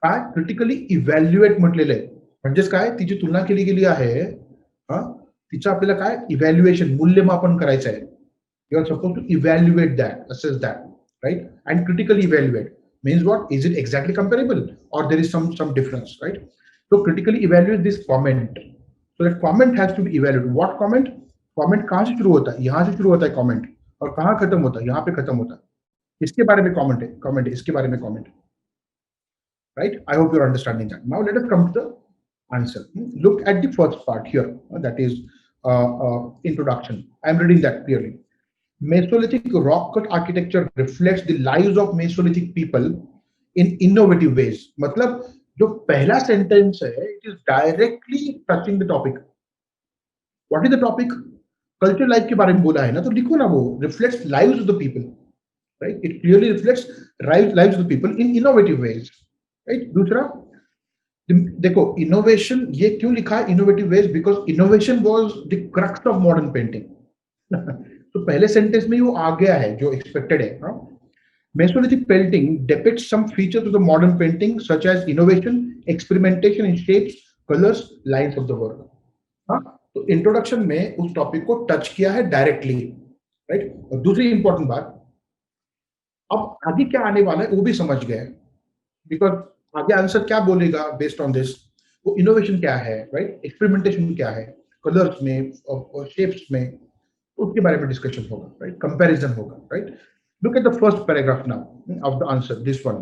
S1: काय क्रिटिकली इव्हॅल्युएट म्हटलेलं आहे, म्हणजेच काय, तिची तुलना केली गेली आहे. तिचं आपल्याला काय इव्हॅल्युएशन, मूल्यमापन करायचं आहे. You are supposed to evaluate that, assess that, right? And critically evaluate means what? Is it exactly comparable or there is some difference, right? So critically evaluate this comment. So that comment has to be evaluated. What comment? Comment कहाँ से शुरू होता है? यहाँ से शुरू होता है comment, और कहाँ खत्म होता है? यहाँ पे खत्म होता है. इसके बारे में comment है, इसके बारे में comment, right? I hope you're understanding that. Now let us come to the answer. Look at the first part here, that is introduction. I'm reading that clearly. Mesolithic rock cut architecture reflects the lives of Mesolithic people in innovative ways. मतलब जो पहला sentence है, it is directly touching the topic. What is the topic? Culture life के बारे में बोला है ना, तो लिखो ना, वो reflects lives of the people, right? It clearly reflects lives of the people in innovative ways, right? दूसरा, देखो innovation, ये क्यों लिखा है innovative ways? Because innovation was the crux of modern painting. तो पहले सेंटेंस में वो आ गया है जो एक्सपेक्टेड है. Mesolithic painting depicts some features of the modern painting such as innovation, experimentation in shapes, colors, lines of the work. तो introduction में उस टॉपिक को टच किया है डायरेक्टली, राइट? और दूसरी इंपॉर्टेंट बात, अब आगे क्या आने वाला है वो भी समझ गए, बिकॉज आगे आंसर क्या बोलेगा बेस्ड ऑन दिस, वो इनोवेशन क्या है, राइट? एक्सपेरिमेंटेशन क्या है, कलर्स में और शेप्स में, उसके बारे में डिस्कशन होगा, राइट? कंपैरिजन होगा, right? Look at the first paragraph now of the answer, this one.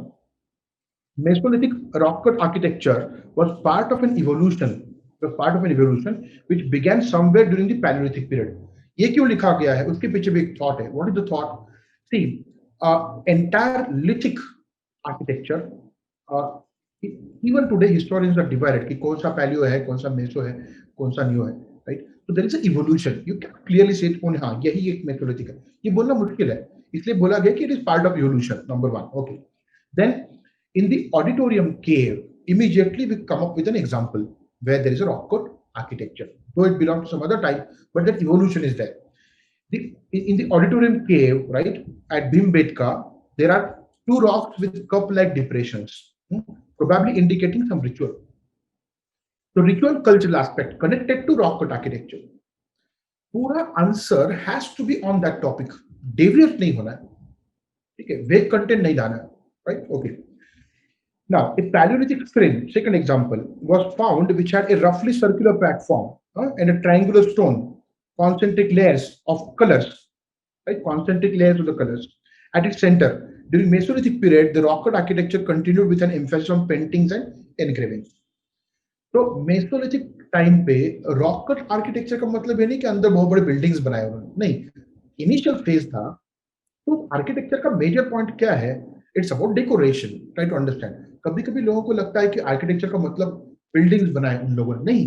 S1: Mesolithic rock cut architecture was part of an evolution, which began somewhere during the Paleolithic period. ये क्यों लिखा गया है, उसके पीछे भी एक thought है. What is the thought? See, entire lithic architecture, even today historians are divided कि कौन सा पैलियो है, कौन सा मेसो है, कौन सा न्यू है, right? So there is an evolution. You can clearly say it, हाँ यही एक मेसोलिथिक है. ये बोलना मुश्किल है, इसलिए बोला गया कि it is part of evolution. Number one, okay. Then in the auditorium cave, immediately we come up with an example where there is a rock cut architecture, though it belongs to some other type, but that evolution is there. In the auditorium cave, right, at Bhimbetka, there are two rocks with cup-like depressions, probably indicating some ritual. So ritual cultural aspect connected to rock cut architecture. पूरा answer has to be on that topic. Deviate नहीं होना है, ठीक है? वेग content नहीं लाना है, right? Okay. Now, a Paleolithic screen, second example, was found which had a roughly circular platform and a triangular stone, concentric layers of colors, right? Concentric layers of the colors at its center. During Mesolithic period, the rock cut architecture continued with an emphasis on paintings and engravings. तो Mesolithic time पे rock cut architecture का मतलब ये नहीं कि अंदर बहुत बड़े बिल्डिंग्स बनाए उन्होंने, नहीं. इनिशियल फेज था. तो आर्किटेक्चर का मेजर पॉइंट क्या है? It's about decoration, try to understand. कभी कभी लोगों को लगता है कि आर्किटेक्चर का मतलब बिल्डिंग्स बनाए उन लोगों ने नहीं.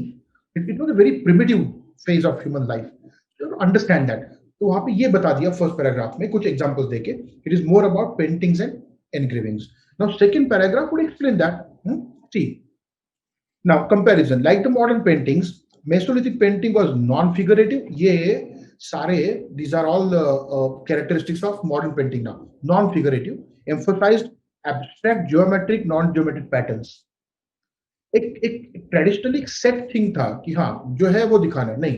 S1: It was a very primitive phase of human life. You understand that. तो वहां पे ये बता दिया फर्स्ट पैराग्राफ में कुछ एग्जांपल्स देके, it is more about paintings and engravings. Now second paragraph would explain that. See, now comparison, like the modern paintings, Mesolithic painting was non-figurative. ये सारे, these are all characteristics of modern painting now. Non-figurative, emphasized abstract geometric, non-geometric patterns. एक traditionally एक set thing था कि हाँ जो है वो दिखाना है. नहीं,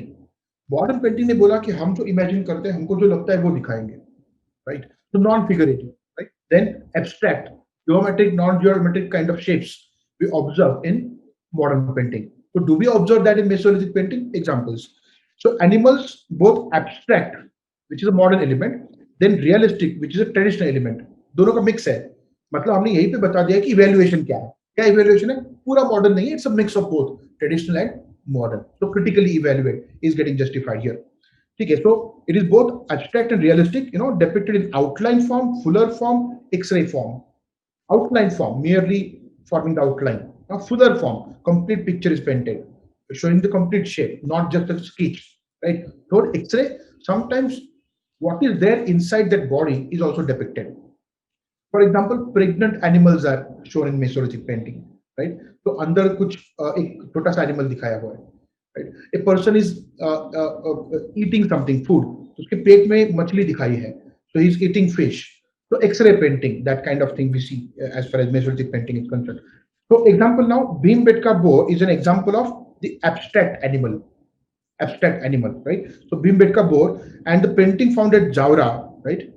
S1: मॉडर्न पेंटिंग ने बोला कि हम जो इमेजिन करते हैं, हमको जो लगता है वो दिखाएंगे. Right? So non-figurative, right? Then abstract, geometric, non-geometric kind of shapes we observe in modern painting. So do we observe that in Mesolithic painting? Examples. So animals, both abstract, which is a modern element, then realistic, which is a traditional element. दोनों का mix है. मतलब हमने यही पे बता दिया कि इवेल्युएशन क्या है. क्या इवेल्युएशन है? पूरा मॉडर्न नहीं है. It's a mix of both traditional and modern. So critically evaluate is getting justified here. Okay, so it is both abstract and realistic, depicted in outline form, fuller form, X-ray form. Outline form, merely forming the outline. Now, fuller form, complete picture is painted, showing the complete shape, not just a sketch. Right? So X-ray, sometimes what is there inside that body is also depicted. For example, pregnant animals are shown in Mesolithic painting. Right? So अंदर कुछ एक छोटा सा animal दिखाया हुआ है. Right? A person is eating something, food. तो उसके पेट में मछली दिखाई है. So he is eating fish. So X-ray painting, that kind of thing we see as far as Mesolithic painting is concerned. So example now, Bhimbetka boar is an example of the abstract animal. Abstract animal, right? So Bhimbetka boar and the painting found at Jaora, right?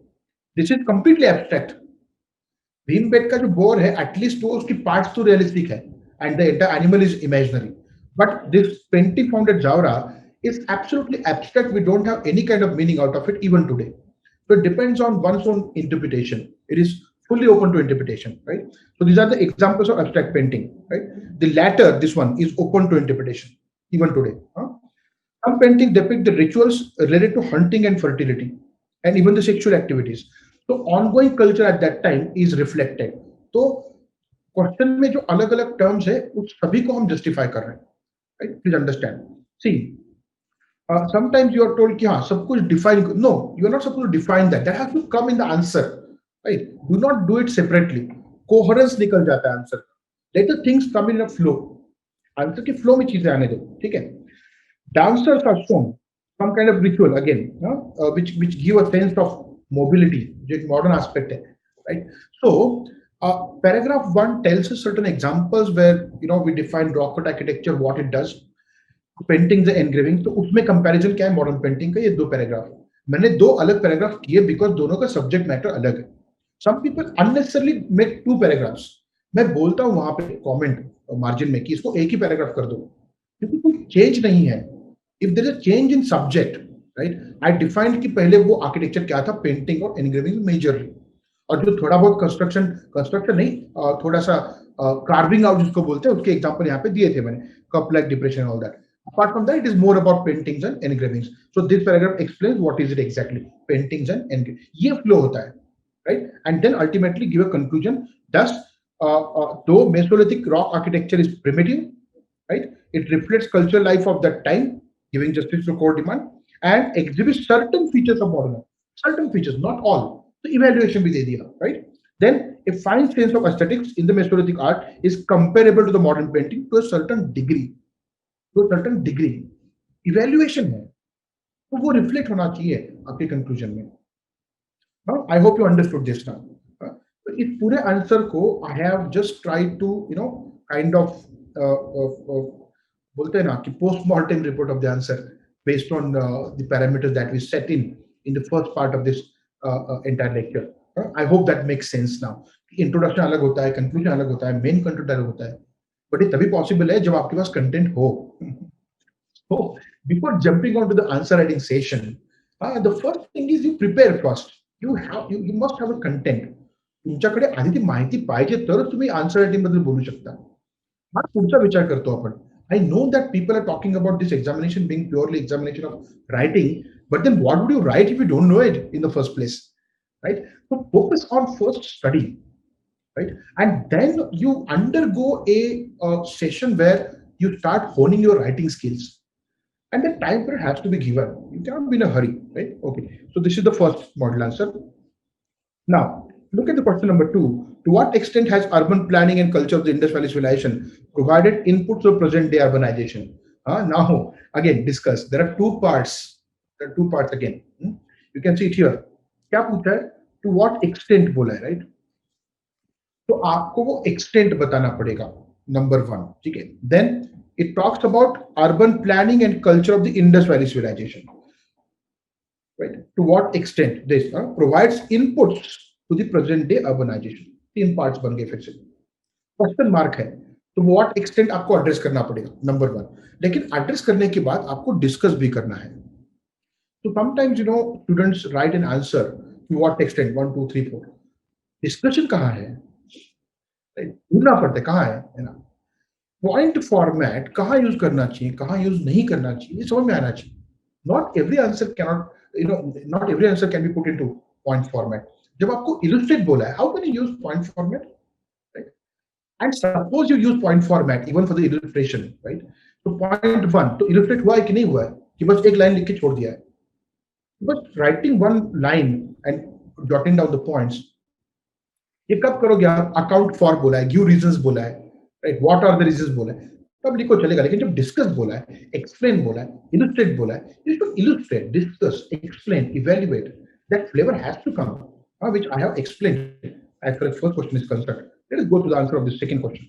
S1: This is completely abstract. Bhimbetka जो bore है at least वो उसकी parts तो realistic है and the entire animal is imaginary. But this painting found at Jaora is absolutely abstract. We don't have any kind of meaning out of it even today. So it depends on one's own interpretation. It is fully open to interpretation, right? So these are the examples of abstract painting, right? The latter, this one, is open to interpretation even today. Some paintings depict the rituals related to hunting and fertility, and even the sexual activities. So ongoing culture at that time is reflected. तो question में जो अलग अलग terms है उस सभी को हम जस्टिफाई कर रहे हैं. Right? Please understand. See sometimes you are told कि हाँ सब कुछ define. No, you are not supposed to define that. That has to come in the answer. Right? Do not do it separately. Coherence निकल जाता है answer. Let the things come in a flow. Answer के flow में चीजें आने दो. ठीक है? Dancers are shown some kind of ritual again, which give a sense of mobility, जो एक modern aspect है. Right? So paragraph 1 tells us certain examples where we define rock cut architecture, what it does. Painting engraving, तो उसमें comparison क्या है modern painting का. ये दो पैराग्राफ मैंने दो अलग पैराग्राफ किए बिकॉज दोनों का सब्जेक्ट मैटर अलग है. Some people unnecessarily make two paragraphs. मैं बोलता हूं वहां पे कमेंट मार्जिन में कि इसको एक ही पैराग्राफ कर दो क्योंकि कोई चेंज नहीं है. If there is a change in subject, right, I defined कि पहले वो आर्किटेक्चर क्या था, पेंटिंग और एनग्रेविंग मेजरली, और जो थोड़ा बहुत कंस्ट्रक्शन नहीं, थोड़ा सा कार्विंग आउट जिसको बोलते हैं, उसके एग्जांपल यहाँ पे दिए थे मैंने, cup like depression all that. Apart from that, it is more about paintings and engravings. So this paragraph explains what is it exactly, paintings and engravings. ये flow होता है, right? And then ultimately give a conclusion. Thus, though Mesolithic rock architecture is primitive, right? It reflects cultural life of that time, giving justice to core demand, and exhibits certain features of modern art. Certain features, not all. So evaluation भी दे दिया, right? Then a fine sense of aesthetics in the Mesolithic art is comparable to the modern painting to a certain degree. तो certain degree evaluation है, तो वो reflect होना चाहिए आपके conclusion में. I hope you understood this now. तो इस पूरे आंसर को I have just tried to kind of बोलते हैं ना कि postmortem report of the answer based on the parameters that we set in the first part of this entire lecture. I hope that makes sense now. Introduction अलग होता है, conclusion अलग होता है, मेन कंटेंट अलग होता है, बट ये तभी पॉसिबल है जब आपके पास कंटेंट हो. So before jumping on to the answer writing session, the first thing is you prepare first. You must have a content. तुमच्याकडे आधी ती माहिती पाहिजे तरच तुम्ही आन्सर रायटिंग बद्दल बोलू शकता. हा पुढचा विचार करतो आपण. I know that people are talking about this examination being purely examination of writing, but then what would you write if you don't know it in the first place, right? So focus on first study. Right? And then you undergo a session where you start honing your writing skills. And the time period has to be given. You cannot be in a hurry, right? Okay. So this is the first model answer. Now, look at the question number two. To what extent has urban planning and culture of the Indus Valley civilization provided inputs of present day urbanization? Now, again, discuss. There are two parts. There are two parts again. You can see it here. क्या पूछा है? To what extent बोला है, right? तो आपको वो extent बताना पड़ेगा. Number one, ठीक है. Then it talks about urban planning and culture of the Indus Valley civilization. Right? To what extent this provides inputs to the present day urbanization. तीन parts बन गए फिर से. Question mark है. तो what extent आपको address करना पड़ेगा. Number one. लेकिन address करने के बाद आपको discuss भी करना है. So sometimes students write an answer to what extent 1, 2, 3, 4. Discussion कहाँ है? ढूंढना पड़ता है कहाँ है ना. Point format कहाँ use करना चाहिए, कहाँ use नहीं करना चाहिए, ये समझ में आना चाहिए. Not every answer cannot, not every answer can be put into point format. जब आपको illustrate बोला है, how can you use point format? Right? And suppose you use point format even for the illustration, right? So point one, तो illustrate हुआ है कि नहीं हुआ है, कि बस एक line लिख के छोड़ दिया है. But writing one line and jotting down the points, ये कब करोगे आप? Account for बोला है, give reasons बोला है, right? What are the reasons बोला है, तब लिखो चलेगा. लेकिन जब डिस्कस बोला है, एक्सप्लेन बोला है, इलस्ट्रेट बोला है, you should illustrate, discuss, explain, evaluate. That flavor has to come, which I have explained as far as first question is concerned. Let us go to the answer of the second question.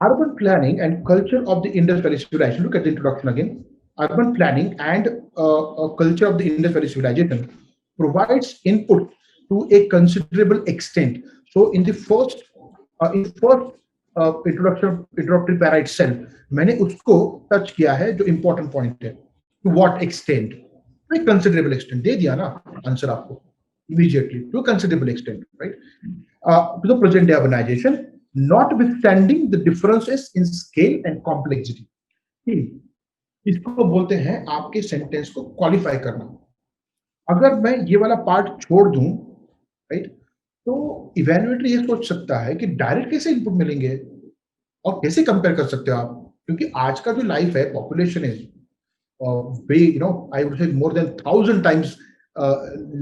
S1: Urban planning and culture of the Indus Valley civilization. Look at the introduction again. Urban planning and culture of the Indus Valley civilization provides input to a considerable extent. So in the first introductory para itself, मैंने उसको touch किया है जो important point है. To what extent? To a considerable extent. दे दिया ना answer आपको immediately. To a considerable extent, right? To the present day urbanization, notwithstanding the differences in scale and complexity. इसको बोलते हैं आपके सेंटेंस को क्वालिफाई करना. अगर मैं ये वाला पार्ट छोड़ दूं, राइट, तो इवैल्यूएटर ये सोच सकता है कि डायरेक्ट कैसे इनपुट मिलेंगे और कैसे कंपेयर कर सकते हो आप, क्योंकि आज का जो लाइफ है, population is I would say more than 1000 times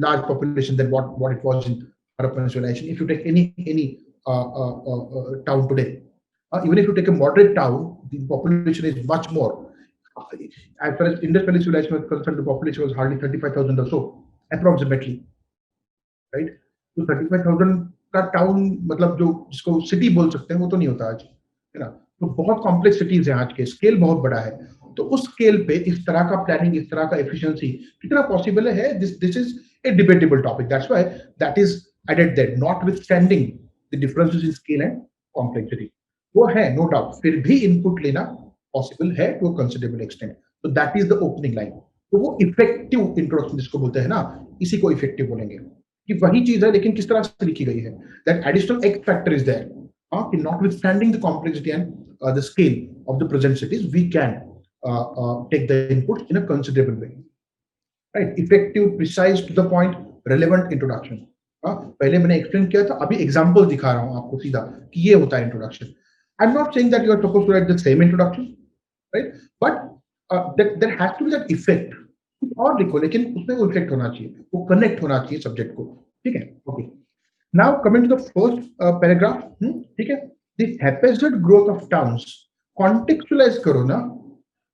S1: large population than what it was in urban civilization. If you take any town today, even if you take a moderate town, the population is much more. As far as Indus Valley civilization was concerned, the population was hardly 35,000 or so, approximately, right? तो 35,000 का town मतलब जो जिसको city बोल सकते हैं वो तो नहीं होता आज, है ना. तो बहुत कॉम्प्लेक्स सिटीज हैं आज के, स्केल बहुत बड़ा है. तो उस स्केल पे इस तरह का प्लानिंग, इस तरह का एफिशिएंसी कितना पॉसिबल है, this is a debatable topic. That's why that is added there, notwithstanding the differences in scale and complexity. वो है नो डाउट, फिर भी इनपुट लेना पॉसिबल है टू अ कंसिडरेबल एक्सटेंट. तो that is the opening line. तो वो effective introduction जिसको बोलते हैं ना, इसी को इफेक्टिव बोलेंगे. कि वही चीज है लेकिन किस तरह से लिखी गई है. That additional X factor is there. Notwithstanding the complexity and the scale of the present cities, we can take the inputs in a considerable way. Right? Effective, precise, to the point, relevant introduction. पहले मैंने explain किया था, अभी example दिखा रहा हूँ आपको सीधा कि ये होता है introduction. I'm not saying that you are supposed to write the same introduction, right? But there has to be that effect. और लिखो, लेकिन उसमें वो effect होना चाहिए, वो connect होना चाहिए subject को. ठीक है? Okay. Now coming to the first paragraph, ठीक है? The haphazard growth of towns. Contextualize करो ना.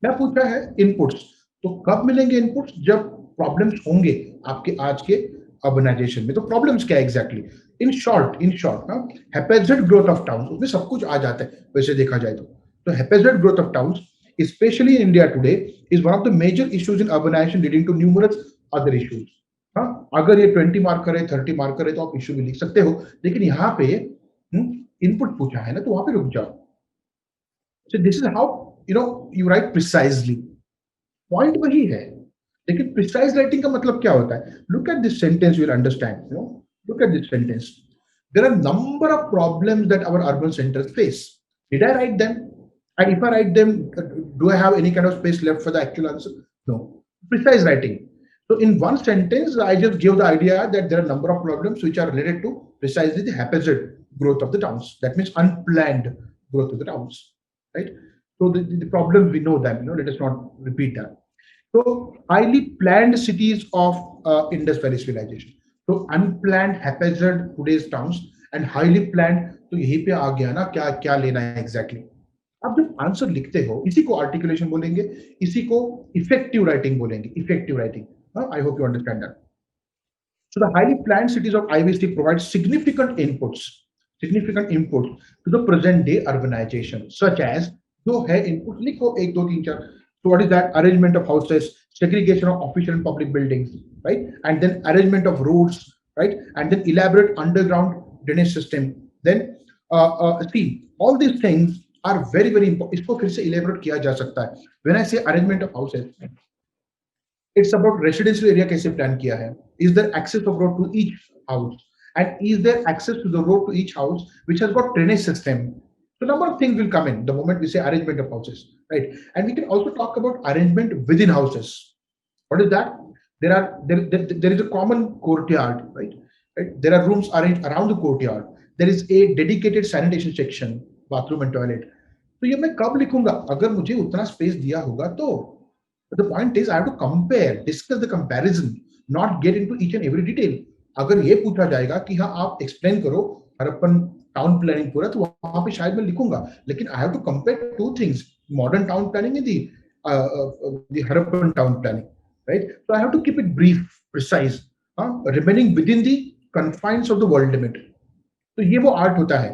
S1: क्या पूछा है? Inputs. तो कब मिलेंगे inputs? जब problems होंगे आपके आज के urbanization में. तो problems क्या है exactly? In short, ना, haphazard growth of towns. उसमें सब कुछ आ जाता है वैसे देखा जाए तो. तो haphazard growth of towns, especially in India today, is one of the major issues in urbanization, leading to numerous other issues. हाँ, अगर ये 20 मार्क करे, 30 मार्क करे तो आप इश्यू भी लिख सकते हो, लेकिन यहाँ पे इनपुट पूछा है ना, तो वहां पे रुक जाओ. So this is how you write precisely. Point वही है, लेकिन precise writing का मतलब क्या होता है? Look at this sentence, you will understand. Look at this sentence. There are a number of problems that our urban centers face. Did I write them? And if I write them, do I have any kind of space left for the actual answer? No. Precise writing. So in one sentence, I just give the idea that there are a number of problems which are related to precisely the haphazard growth of the towns. That means unplanned growth of the towns, right? So the problems we know them. Let us not repeat that. So highly planned cities of Indus Valley civilization. So unplanned haphazard today's towns and highly planned. तो यहीं पे आ गया ना क्या क्या लेना है exactly आप जब आंसर लिखते हो इसी को आर्टिकुलेशन बोलेंगे इसी को इफेक्टिव राइटिंग बोलेंगे effective writing I hope you understand that so the highly planned cities of IVC provide significant inputs to the present day urbanization, such as जो है input लिखो एक दो तीन चार. So what is that? Arrangement of houses, segregation of official and public buildings, right? And then arrangement of roads, right? And then elaborate underground drainage system. Then see all these things are very very important. इसको फिर से elaborate किया जा सकता है. When I say arrangement of houses, it's about residential area कैसे plan किया है. Is there access of road to each house? And is there access to the road to each house which has got drainage system? So number of things will come in the moment we say arrangement of houses, right? And we can also talk about arrangement within houses. What is that? There is a common courtyard, right? There are rooms arranged around the courtyard. There is a dedicated sanitation section, bathroom and toilet. तो ये मैं कब लिखूंगा अगर मुझे उतना space दिया होगा तो. But the point is I have to compare, discuss the comparison, not get into each and every detail. अगर ये पूछा जाएगा कि हाँ आप एक्सप्लेन करो हड़प्पन टाउन प्लानिंग पूरा तो वहां पे शायद मैं लिखूंगा लेकिन I have to compare two things modern town planning and the Harappan town planning right so I have to keep it brief precise remaining within the confines of the word limit तो ये वो art होता है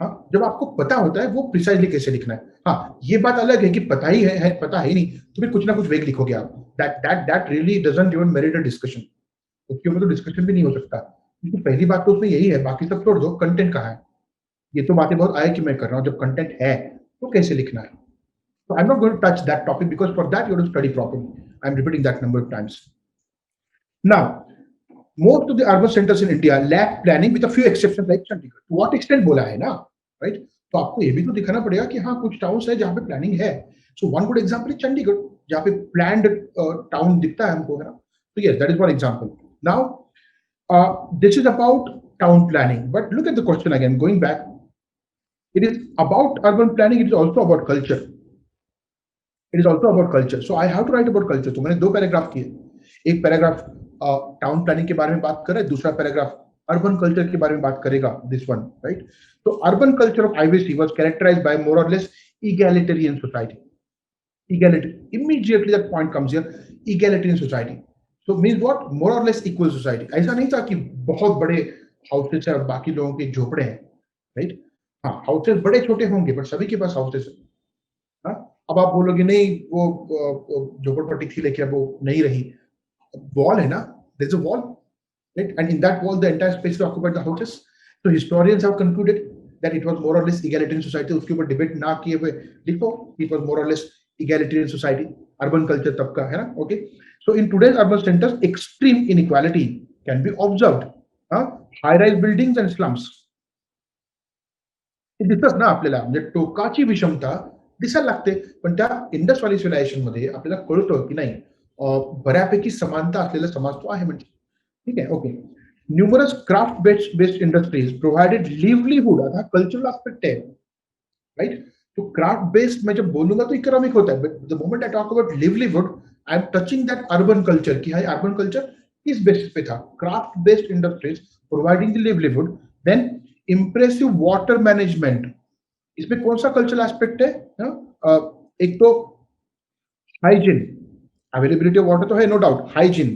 S1: हाँ जब आपको पता होता है वो प्रिसाइजली कैसे लिखना है हाँ ये बात अलग है कि पता ही है पता है नहीं तो फिर कुछ ना कुछ वेग लिखोगे आप that really doesn't even merit a discussion उसके ऊपर तो डिस्कशन भी नहीं हो सकता क्योंकि पहली बात तो उसमें यही है बाकी सब छोड़ दो कंटेंट कहाँ है ये तो बातें बहुत आए कि मैं कर रहा हूँ जब कंटेंट है तो कैसे लिखना है so I'm not going to touch that topic because for that you have to study properly. I'm repeating that number of times. Now, most of the urban centers in India lack planning with a few exceptions like Chandigarh. To what extent बोला है ना, right? तो आपको ये भी तो दिखाना पड़ेगा कि हाँ कुछ टाउन्स है जहाँ पे प्लानिंग है. So one good example is Chandigarh, जहाँ पे planned town दिखता है हमको है ना. So yes, that is one example. Now, this is about town planning. But look at the question again. Going back, it is about urban planning. It is also about culture. It is also about culture. So I have to write about culture. तो मैंने दो paragraph किए. एक paragraph town planning के बारे में बात कर रहा है, दूसरा पैराग्राफ अर्बन कल्चर के बारे में बात करेगा. This one, right? तो urban culture of IVC was characterized by more or less egalitarian society. Egalitarian. Immediately that point comes here. Egalitarian society. So means what? More or less equal society. ऐसा नहीं था कि बहुत बड़े houses है और बाकी लोगों के झोपड़े हैं, राइट? हाँ, हाउसेस बड़े छोटे होंगे, बट सभी के पास हाउसेस है. हाँ, अब आप बोलोगे नहीं वो झोपड़पट्टी थी लेकिन वो नहीं रही. Wall है ना? There's a wall, right? And in that wall, the entire space is occupied the houses. So historians have concluded that it was more or less egalitarian society. उसके ऊपर डिबेट ना किए हुए लिखो, it was more or less egalitarian society. Urban culture तब का है ना? Okay. So in today's urban centers, extreme inequality can be observed. High-rise buildings and slums. दिसत ना आपल्याला म्हणजे टोकाची विषमता दिसायला लागते पण त्या इंडस व्हॅली सिव्हिलायझेशन मध्ये आपल्याला कळतं की नाही बऱ्यापैकी समानता असलेला समाज तो आहे म्हणजे ठीक आहे okay numerous craft based industries provided livelihood आता कल्चरल एस्पेक्ट है राइट तो क्राफ्ट बेस्ड मैं जब बोलूंगा तो इकोनॉमिक होता है but the moment I talk about livelihood I am touching that urban culture कि हाई अर्बन कल्चर किस बेसिस पे था craft based industries providing the livelihood then impressive water management इसमें कौन सा कल्चरल एस्पेक्ट है एक तो hygiene availability of water to hai no doubt hygiene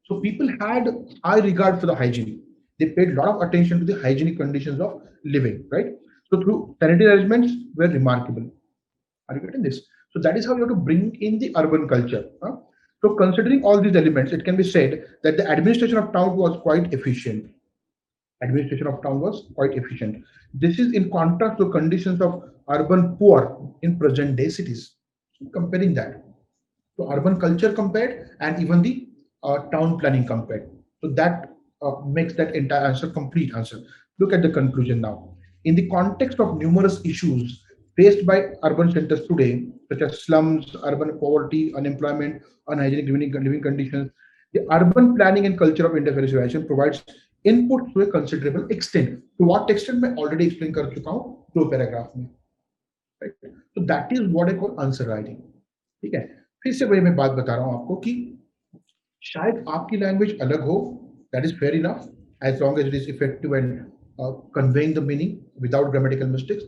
S1: so people had high regard for the hygiene they paid a lot of attention to the hygienic conditions of living right so through sanitary arrangements were remarkable are you getting this so that is how you have to bring in the urban culture so considering all these elements it can be said that the administration of town was quite efficient this is in contrast to conditions of urban poor in present day cities comparing that so urban culture compared and even the town planning compared. So that makes that entire answer complete answer. Look at the conclusion now. In the context of numerous issues faced by urban centers today, such as slums, urban poverty, unemployment, unhygienic living conditions, the urban planning and culture of industrialization provides input to a considerable extent. To what extent? I already explained कर चुका हूँ दो paragraph में. तो that is what I call answer writing. ठीक है, फिर से वही मैं बात बता रहा हूँ आपको कि शायद आपकी लैंग्वेज अलग हो, that is fair enough, as long as it is effective and conveying the meaning without grammatical mistakes.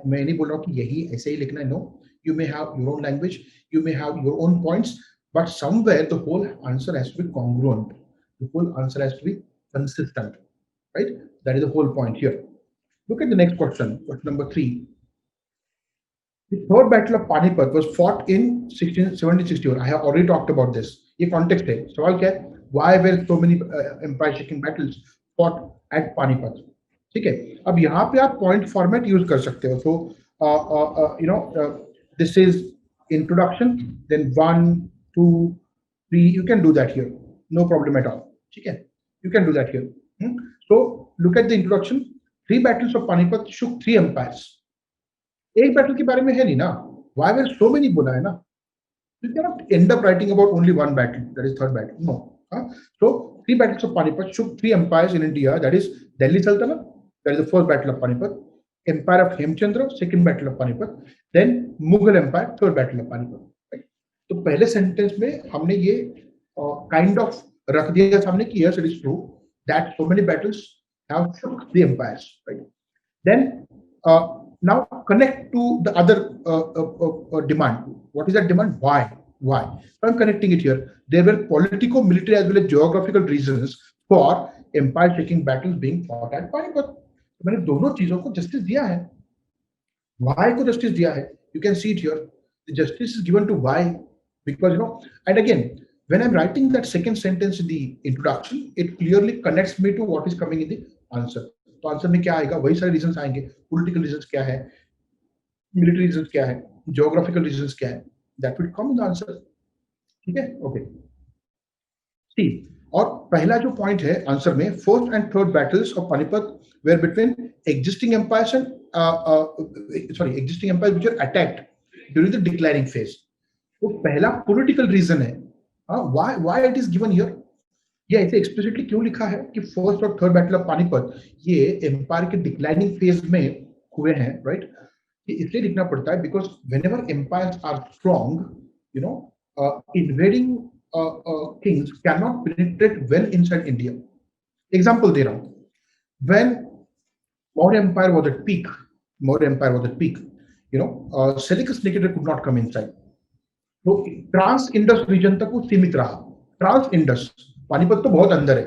S1: मैं नहीं बोल रहा हूँ कि यही ऐसे ही लिखना है, no, you may have your own language, you may have your own points, but somewhere the whole answer has to be congruent, the whole answer has to be consistent, right? That is the whole point here. Look at the next question, question number 3. The third battle of Panipat was fought in 1661. I have already talked about this. ये context है, सवाल क्या है? Why were so many empire-shaking battles fought at Panipat? ठीक है, अब यहाँ पे आप point format use कर सकते हो. So, this is introduction, then 1, 2, 3. You can do that here, no problem at all. ठीक है, you can do that here. So, look at the introduction. 3 battles of Panipat shook 3 empires. एक battle के बारे में है नहीं ना, why were so many बोला है ना, you cannot end up writing about only one battle, that is third battle, no. So 3 battles of Panipat shook 3 empires in India, that is Delhi Sultanate, that is the first battle of Panipat, empire of Hemchandra, second battle of Panipat, then Mughal empire, third battle of Panipat, right? तो पहले sentence में हमने ये kind of रख दिया सामने कि yes, it is true that so many battles have shook the empires, right? Then now connect to the other demand. What is that demand? Why? Why? So I'm connecting it here. There were political, military as well as geographical reasons for empire-shaking battles being fought at Panipat. मैंने दोनों चीजों को justice दिया है. Why को justice दिया है? You can see it here. The justice is given to why, because and again, when I'm writing that second sentence in the introduction, it clearly connects me to what is coming in the answer. तो answer में क्या आएगा? वही सारे reasons आएंगे. Political reasons क्या है, military reasons क्या है, ज्योग्राफिकल रीजंस क्या है, that will come in the answer. ठीक है, ओके. सी, और पहला जो पॉइंट है आंसर में, first and third battles of Panipat were between existing empires and existing empires which are attacked during the declining phase. तो पहला पॉलिटिकल रीजन है. Why it is given here? ये ऐसे एक्सप्लिसिटली क्यों लिखा है कि फर्स्ट और थर्ड बैटल ऑफ पानीपत ये एम्पायर के डिक्लाइनिंग फेज में हुए हैं, राइट? ये इसलिए लिखना पड़ता है because whenever empires are strong, invading kings can not penetrate well inside India. Example दे रहा हूं. When Maurya Empire was at peak, Seleucus Nicator could not come inside. तो ट्रांस इंडस रीजन तक वो सीमित रहा. ट्रांस इंडस, पानीपत तो बहुत अंदर है,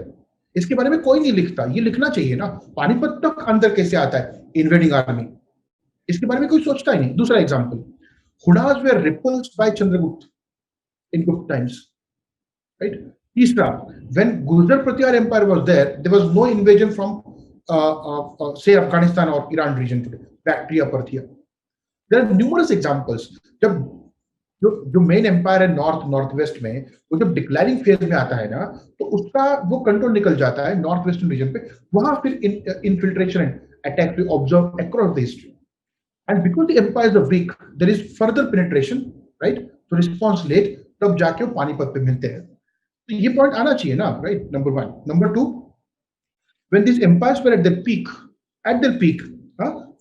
S1: इसके बारे में कोई नहीं लिखता. ये लिखना चाहिए ना, पानीपत तक अंदर कैसे आता है इन्वेडिंग आर्मी, इसके बारे में कोई सोचता ही नहीं. दूसरा एग्जांपल, हुडास were repulsed by Chandragupta in Gupta times, right? तीसरा, when Gurjara Pratihara empire was there was no invasion from से अफगानिस्तान और Iran region today, Bactria Parthia. There are numerous examples. जब जो मेन एम्पायर है नॉर्थ वेस्ट में, वो जब डिक्लाइनिंग फेज में आता है ना, तो उसका वो कंट्रोल निकल जाता है नॉर्थ वेस्टर्न रीजन पे. वहां फिर infiltration and attack we observe across the history. And because the empires are weak, there is further penetration, right? तो रिस्पॉन्स लेट, तब जाके वो पानीपत पे मिलते हैं. तो ये पॉइंट आना चाहिए ना, right? Number 1. Number 2, when these empires were at their peak,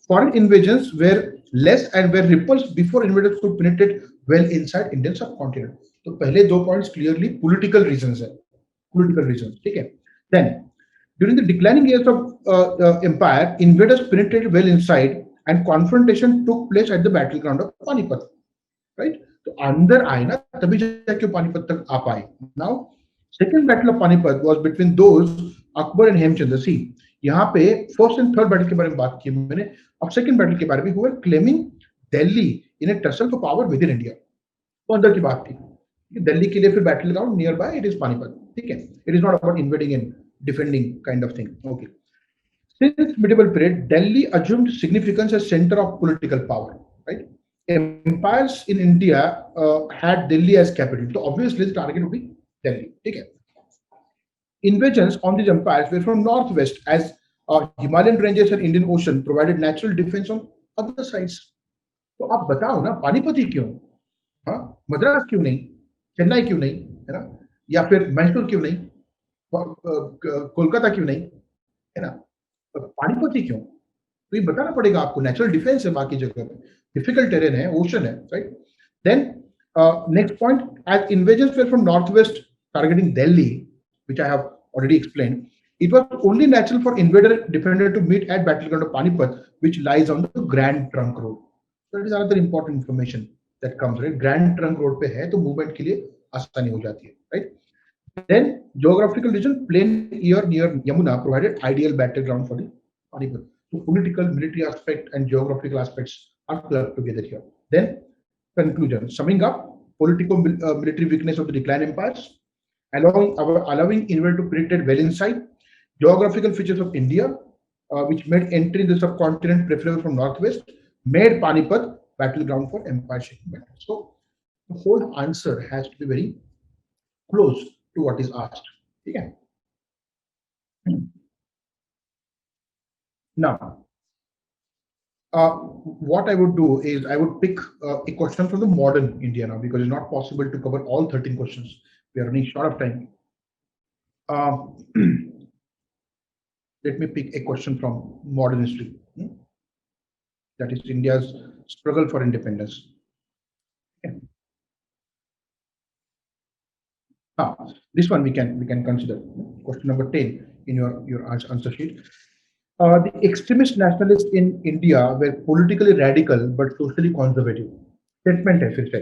S1: foreign invasions were less and were repulsed before invaders could penetrate well inside Indian subcontinent. तो पहले 2 पॉइंट्स क्लियरली पॉलिटिकल रीजंस है, पॉलिटिकल रीजंस. ठीक है. Then during the declining years of empire, invaders penetrated well inside and confrontation took place at the battleground of Panipat, right? तो अंदर आए ना, तभी जाके पानीपत तक आ पाए. Now second battle of Panipat was between those Akbar and Hemchandra. See, यहाँ पे फर्स्ट एंड थर्ड बैटल के बारे में बात की मैंने, अब सेकंड बैटल के बारे में हुआ claiming Delhi in A tussle for power with in India. तो अंदर की बात थी, दिल्ली के लिए फिर battle ground near by it is Panipat. ठीक है, it is not about invading and defending kind of thing. Okay. Since medieval period, Delhi assumed significance as center of political power, right? Empires in India had Delhi as capital, so obviously the target would be Delhi. ठीक है. Invasions on these empires were from northwest, as Himalayan ranges and Indian Ocean provided natural defense on other sides. तो आप बताओ ना, पानीपत ही क्यों? हाँ, मद्रास क्यों नहीं, चेन्नई क्यों नहीं, है ना, या फिर मैसूर क्यों नहीं, कोलकाता क्यों नहीं, है ना, पानीपत ही क्यों? तो ये बताना पड़ेगा आपको. नेचुरल डिफेंस है बाकी जगह पे. difficult terrain है, ocean है, right? Then next point, as invasions were from northwest targeting Delhi, which I have already explained, it was only natural for invader defender to meet at battleground of Panipat, which lies on the Grand Trunk Road. So that is another important information that comes, right? Grand Trunk Road पे है तो movement के लिए आसानी हो जाती है, right? Then geographical region, plain air near Yamuna provided ideal battleground for the Panipat. So political, military aspect and geographical aspects are clubbed together here. Then conclusion, summing up, political military weakness of the decline empires, allowing invader to penetrate well inside, geographical features of India, which made entry in the subcontinent preferable from northwest, made Panipat battleground for empire shaking battles. So the whole answer has to be very close to what is asked. Okay. Now, what I would do is I would pick a question from the modern India now, because it's not possible to cover all 13 questions. We are running short of time. Let me pick a question from modern history. That is India's struggle for independence. Okay. This one we can consider. Question number 10 in your answer sheet. The extremist nationalists in India were politically radical but socially conservative. Statement है फिर से.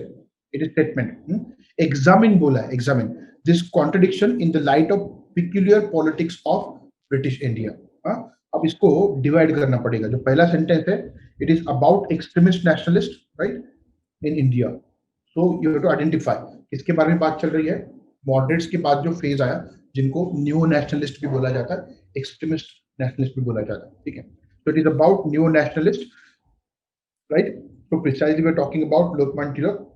S1: It is statement. Examine बोला है, examine this contradiction in the light of peculiar politics of British India. अब इसको divide करना पड़ेगा. जो पहला sentence है, it is about extremist nationalists, right, in India. So you have to identify किसके बारे में बात चल रही है. Moderates के बाद जो phase आया, जिनको neo nationalist भी बोला जाता है, extremist nationalist भी बोला जाता है, ठीक है. So it is about neo nationalist, right? So precisely we're talking about Lokman Tilak,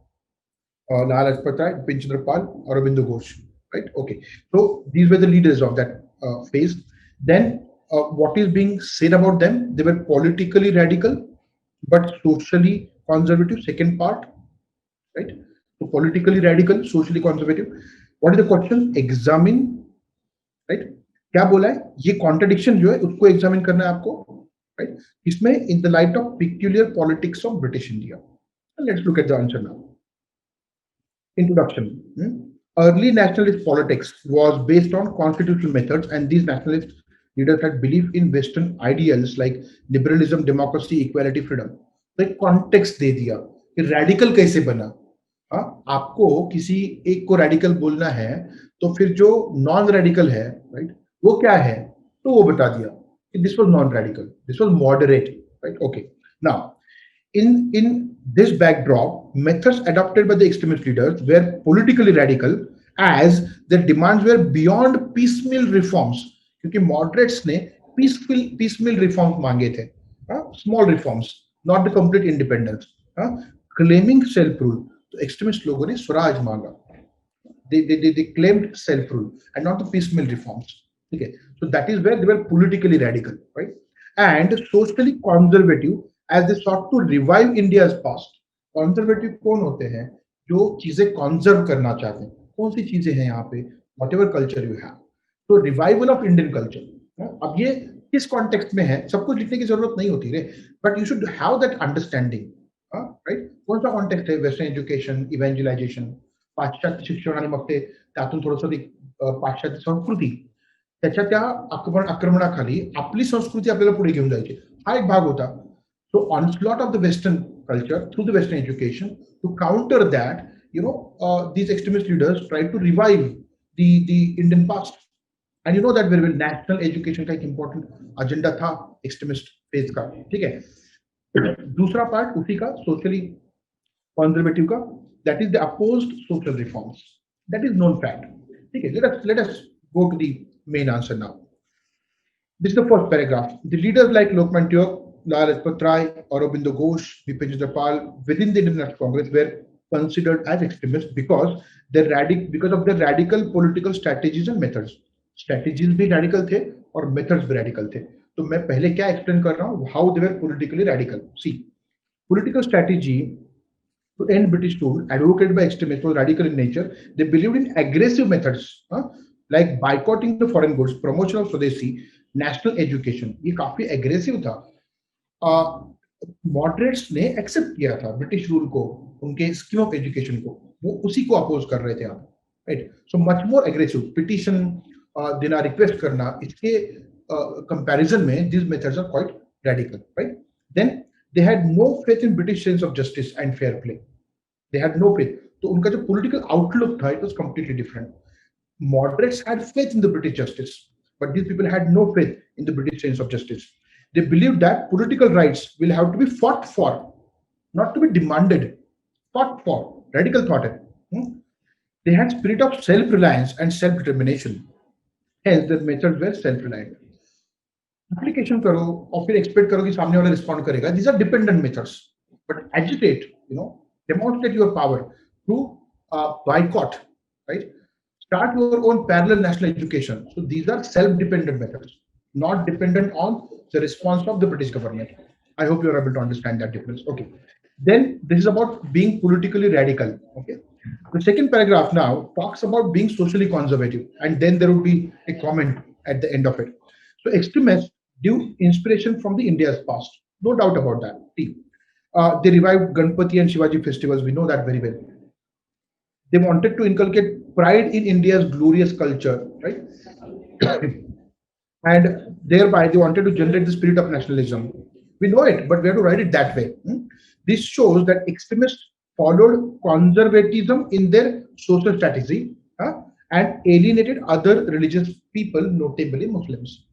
S1: Lal Lajpat Rai, Bipin Chandra Pal, Aurobindo Ghosh, right? Okay. So these were the leaders of that phase. Then what is being said about them? They were politically radical but socially conservative. Second part, right? So politically radical, socially conservative. What is the question? Examine, right? क्या बोला है? ये contradiction जो है उसको examine करना है आपको, राइट? इसमें in the light of peculiar politics of British India. Let's look at the answer now. Introduction. Early nationalist politics was based on constitutional methods, and these nationalist leaders had belief in Western ideals like liberalism, democracy, equality, freedom. तो एक context दे दिया कि radical कैसे बना. आपको किसी एक को रैडिकल बोलना है तो फिर जो नॉन रैडिकल है, राइट, वो क्या है, तो वो बता दिया कि this was non radical, this was moderate, right. Okay. Now in this backdrop, methods adopted by the extremist leaders were politically radical as their demands were beyond piecemeal reforms. क्योंकि moderates ने piecemeal reforms मांगे थे, small reforms, not the complete independence, claiming self rule. तो extremist लोगों ने स्वराज मांगा. They claimed self rule and not the piecemeal reforms. Okay, so that is where they were politically radical, right, and socially conservative as they sought to revive India's past. Conservative कौन होते हैं? जो चीजें conserve करना चाहते हैं. कौन सी चीजें हैं यहाँ पे? Whatever culture you have. So revival of Indian culture. अब ये किस context में है? सबको लिखने की जरूरत नहीं होती रे. But you should have that understanding, right? कौन सा context है? Western education, evangelization, पाश्चात्य शिक्षण आणि मग ते त्यातून थोडंसं पाश्चात्य संस्कृती, त्याच्या त्या आक्रमणाखाली आपली संस्कृती आपल्याला पुढे घेऊन जायची, हा एक भाग होता. So onslaught of the Western culture through the Western education, to counter that, these extremist leaders tried to revive the Indian past. And you know that very well, national education का एक important agenda था extremist phase का, ठीक है. दूसरा part उसी का socially conservative का, that is the opposed social reforms. That is known fact. ठीक है. Let us go to the main answer now. This is the first paragraph. The leaders like Lokman Tilak, Lal Lajpat Rai, Aurobindo Ghosh, Bipin Chandra Pal within the Indian National Congress were considered as extremists because of their radical political strategies and methods. Strategies भी radical थे और methods भी radical थे. तो मैं पहले क्या explain कर रहा हूँ? How they were politically radical. See, political strategy to end British rule advocated by extremists was radical in nature. They believed in aggressive methods, like boycotting the foreign goods, promotion of Swadeshi, national education. ये काफी aggressive था. Moderates ने accept किया था British rule को, उनके scheme of education को, वो उसी को अपोज कर रहे थे आप, right? So much more aggressive petition देना, रिक्वेस्ट करना, इसके कंपैरिजन में this methods are quite radical, right? Then they had no faith in British sense of justice and fair play, they had no faith, तो उनका जो political outlook था it was completely different. Moderates had faith in the British justice, but these people had no faith in the British sense of justice. They believed that political rights will have to be fought for, not to be demanded. Fought for. Radical thought. Hmm? They had spirit of self-reliance and self-determination. Hence, their methods were self-reliant. Application करो और फिर expect करो कि सामने वाला respond करेगा. These are dependent methods. But agitate, demonstrate your power through boycott, right? Start your own parallel national education. So these are self-dependent methods, not dependent on the response of the British government. I hope you are able to understand that difference. Okay. Then this is about being politically radical. Okay. The second paragraph now talks about being socially conservative, and then there would be a comment at the end of it. So extremists drew inspiration from the India's past. No doubt about that. They revived Ganpati and Shivaji festivals. We know that very well. They wanted to inculcate pride in India's glorious culture, right? And thereby they wanted to generate the spirit of nationalism. We know it, but we have to write it that way. This shows that extremists followed conservatism in their social strategy, and alienated other religious people, notably Muslims.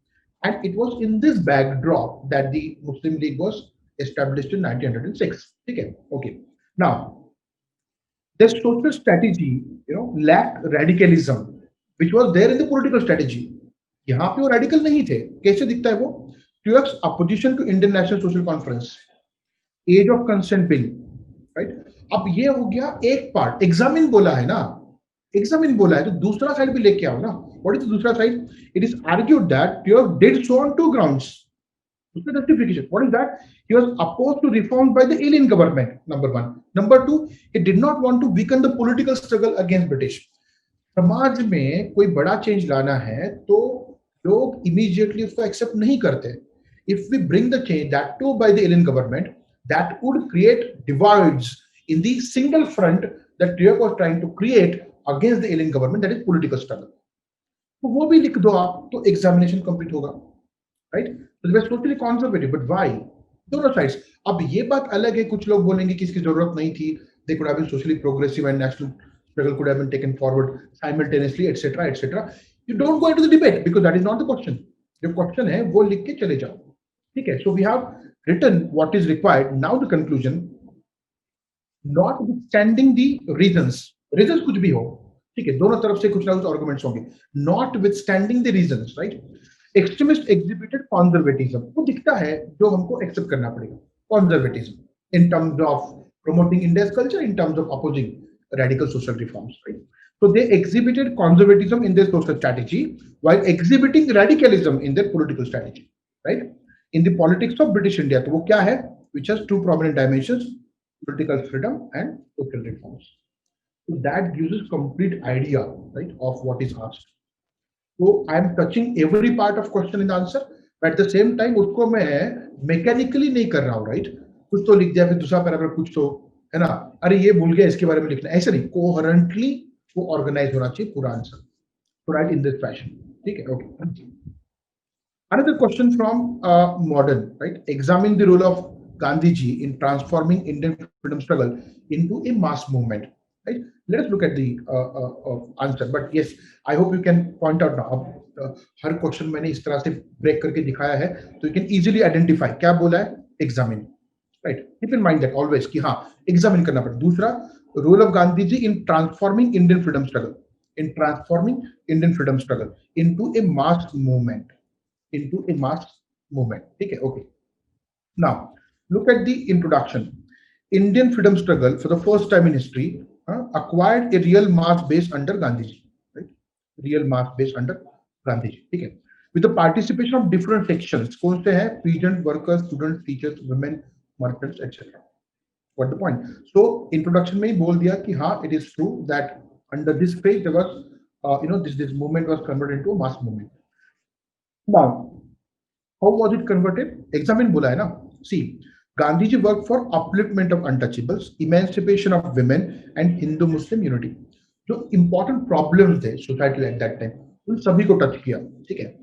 S1: And it was in this backdrop that the Muslim League was established in 1906. Okay. Okay. Now, their social strategy, lacked radicalism, which was there in the political strategy. यहाँ पे वो radical नहीं थे. कैसे दिखता है वो? Tuyak's opposition to Indian National Social Conference, age of consent bill, right? अब ये हो गया एक पार्ट. एग्जामिन बोला है ना, एग्जामिन बोला है तो दूसरा साइड भी लेके आओ ना. What is the दूसरा side? It is argued that Tuyak did so on two grounds. उसका justification. What is that? He was opposed to reforms by the alien government, number one. Number two, he did not want to weaken the political struggle against British. समाज में कोई बड़ा change लाना है तो लोग immediately उसको एक्सेप्ट नहीं करते. If we bring the change, that too by the alien government, that would create divides in the single front that Tuyak was trying to create against the alien government, that is political struggle. तो वो भी लिख दो आप तो examination complete होगा, right? तो दे वर socially conservative, but why? दोनों साइड्स. अब ये बात अलग है, कुछ लोग बोलेंगे कि इसकी जरूरत नहीं थी, they could have been socially progressive and national struggle could have been taken forward simultaneously, etcetera etcetera. You don't go into the debate because that is not the question. जो क्वेश्चन है वो लिख के चले जाओ, ठीक है? So we have written what is required. Now the conclusion, notwithstanding the reasons कुछ भी हो, ठीक है, दोनों तरफ से कुछ ना कुछ आर्गुमेंट्स होंगे. Notwithstanding the reasons, right? Extremists exhibited conservatism. वो दिखता है जो हमको एक्सेप्ट करना पड़ेगा. Conservatism in terms of promoting India's culture, in terms of opposing radical social reforms, right? So they exhibited conservatism in their social strategy while exhibiting radicalism in their political strategy, right? In the politics of British India, तो वो क्या है? Which has two prominent dimensions: political freedom and social reforms. So that gives us complete idea, right, of what is asked. So I am touching every part of question and answer, but at the same time उसको मैं mechanically नहीं कर रहा हूँ, right? कुछ तो लिख दिया फिर दूसरा पैराग्राफ कुछ तो है ना, अरे ये भूल गया इसके बारे में लिखना, ऐसे नहीं. कोहेरेंटली वो ऑर्गेनाइज होना चाहिए पूरा आंसर. तो राइट इन दिस फैशन, ठीक है? Okay. Another question from modern, right? Examine the role of Gandhiji in transforming Indian freedom struggle into a mass movement, right? Let us look at the answer. But yes, I hope you can point out now. अब हर question मैंने इस तरह से break करके दिखाया है तो you can easily identify क्या बोला है. Examine, right? Keep in mind that always कि हाँ examine करना पड़ता. दूसरा, role of Gandhiji in transforming Indian freedom struggle, into a mass movement. ठीक है? Okay. Now look at the introduction. Indian freedom struggle for the first time in history acquired a real mass base under Gandhiji, right? Real mass base under Gandhiji, ठीक है? With the participation of different sections. कौन से हैं? Peasant, workers, students, teachers, women, merchants, etc. What the point? So introduction में ही बोल दिया कि हाँ, it is true that under this phase there was this movement was converted into a mass movement. Now, how was it converted? Examine बोला है ना. See, Gandhiji worked for upliftment of untouchables, emancipation of women, and Hindu-Muslim unity. जो important problems थे society at that time, उन सभी को touch किया, ठीक है?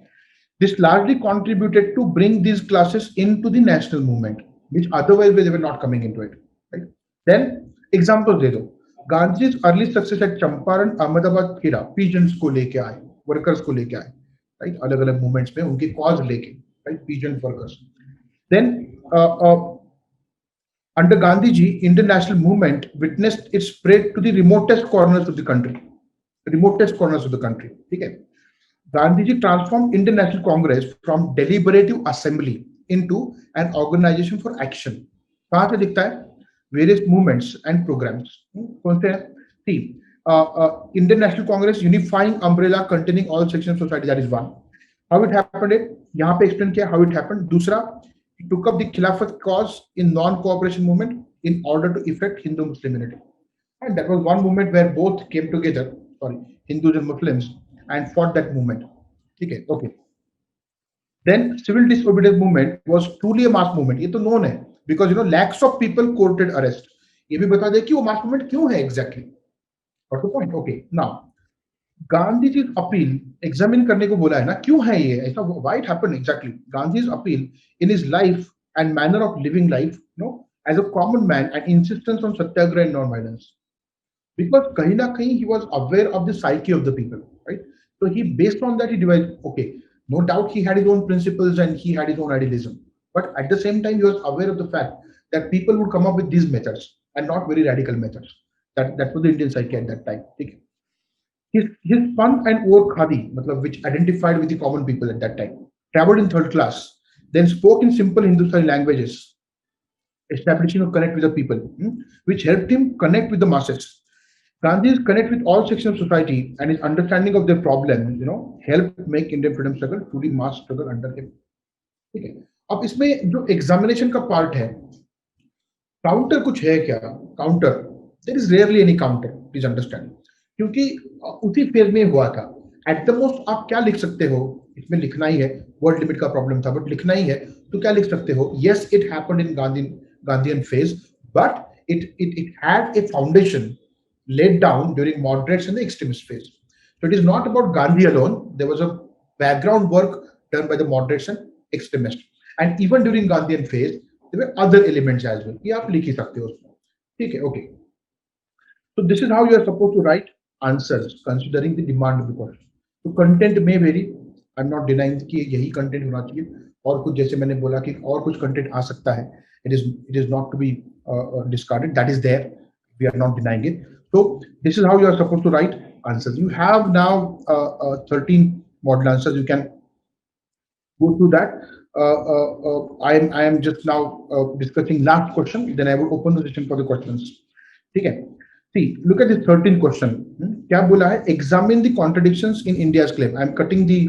S1: This largely contributed to bring these classes into the national movement, which otherwise they were not coming into it. Right? Then examples दे दो. Gandhi's early success at Champaran, Ahmedabad, Khera, peasants को लेके आए, workers को लेके आए, right? अलग-अलग movements में उनके cause लेके, right? Peasant workers. Then under Gandhiji, Indian national movement witnessed its spread to the remotest corners of the country. Remotest corners of the country. Okay. Gandhiji transformed Indian National Congress from deliberative assembly into an organization for action. कहाँ से दिखता है? Various movements and programs. कौन से हैं? See, Indian National Congress unifying umbrella containing all sections of society. That is one. How it happened? है यहाँ पे explain किया how it happened. दूसरा, he took up the Khilafat cause in non-cooperation movement in order to effect Hindu-Muslim unity. And that was one movement where both came together, sorry, Hindus and Muslims, and fought that movement. Okay, okay. Then civil disobedience movement was truly a mass movement. ये तो known है because lakhs of people courted arrest. ये भी बता दे कि वो mass movement क्यों है exactly. What's the point? Okay, now Gandhi appeal examine करने को बोला है ना, क्यों है ये ऐसा, why it happened exactly. Gandhi's appeal in his life and manner of living life, as a common man and insistence on satyagraha and non-violence. Because kahin na kahin he was aware of the psyche of the people, right? So he based on that he devised, okay, no doubt he had his own principles and he had his own idealism. But at the same time, he was aware of the fact that people would come up with these methods and not very radical methods. That was the Indian psyche at that time. Okay. His son and wore khadi, which identified with the common people at that time, traveled in third class, then spoke in simple Hindustani languages, establishing a connect with the people, which helped him connect with the masses. Gandhi's connect with all sections of society and his understanding of their problems, helped make Indian freedom struggle truly mass struggle under him. ठीक है. अब इसमें जो examination का part है, counter कुछ है क्या? Counter, there is rarely any counter, please understand, क्योंकि उसी फेज में हुआ था. एट द मोस्ट आप क्या लिख सकते हो, इसमें लिखना ही है, वर्ड लिमिट का प्रॉब्लम था बट लिखना ही है, तो क्या लिख सकते हो? Yes, it happened in Gandhian phase, but it had a foundation laid down during moderates and the extremist phase. So it is not about Gandhi alone. There was a background work done by the moderates and extremists. And even during Gandhian phase, there were other elements as well. ये आप लिख ही सकते हो उसमें. ठीक है, okay. So this is how you are supposed to write answers considering the demand of the question. So content may vary. I'm not denying कि यही content होना चाहिए. और कुछ जैसे मैंने बोला कि और कुछ content आ सकता है. It is not to be discarded. That is there. We are not denying it. So this is how you are supposed to write answers. You have now 13 model answers. You can go through that. I am just now discussing last question. Then I will open the session for the questions. Okay. See, look at this 13th question. क्या बोला है? Examine the contradictions in India's claim. I am cutting the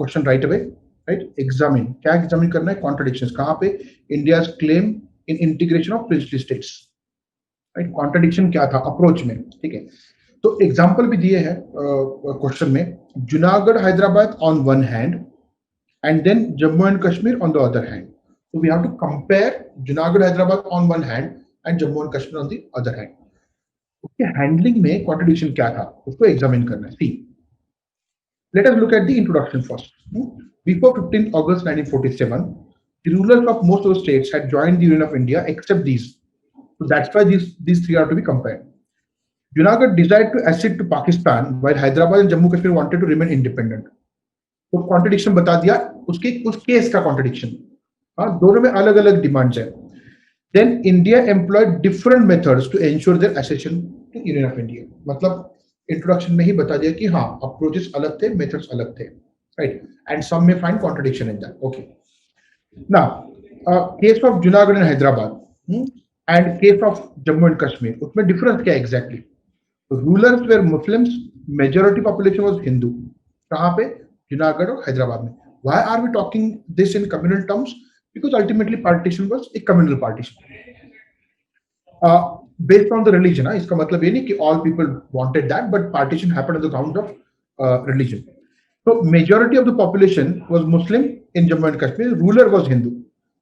S1: question right away. Right? Examine. क्या examine करना है? Contradictions. कहाँ पे? India's claim in integration of princely states. Right? Contradiction क्या था? Approach में. ठीक है. तो example भी दिए हैं question में. Junagadh, Hyderabad on one hand, and then Jammu and Kashmir on the other hand. So we have to compare Junagadh, Hyderabad on one hand and Jammu and Kashmir on the other hand. उसके handling में contradiction क्या था, उसको examine करना है. See, let us look at the introduction first. Before 15 August 1947, the rulers of most of the states had joined the Union of India except these. So that's why these three are to be compared. Junagadh desired to accede to Pakistan, while Hyderabad and Jammu Kashmir wanted to remain independent. तो contradiction बता दिया, उस case का contradiction. हाँ, दोनों में अलग अलग डिमांड्स है. Then India employed different methods to ensure their accession to Union of India. मतलब इंट्रोडक्शन में ही बता दिया कि हाँ, अप्रोचेस अलग थे, मेथड्स अलग थे, right? And some may find contradiction in that. Okay. Now case of Junagadh and Hyderabad and case of Jammu and Kashmir, उसमें डिफरेंस क्या है exactly? Rulers were Muslims, majority population was Hindu. कहाँ पे? जुनागढ़ और हैदराबाद में. Why are we talking this in communal terms? Because ultimately partition was a communal partition based on the religion. इसका मतलब ये नहीं कि all people wanted that, but partition happened on the grounds of religion. So majority of the population was Muslim in Jammu and Kashmir. Ruler was Hindu.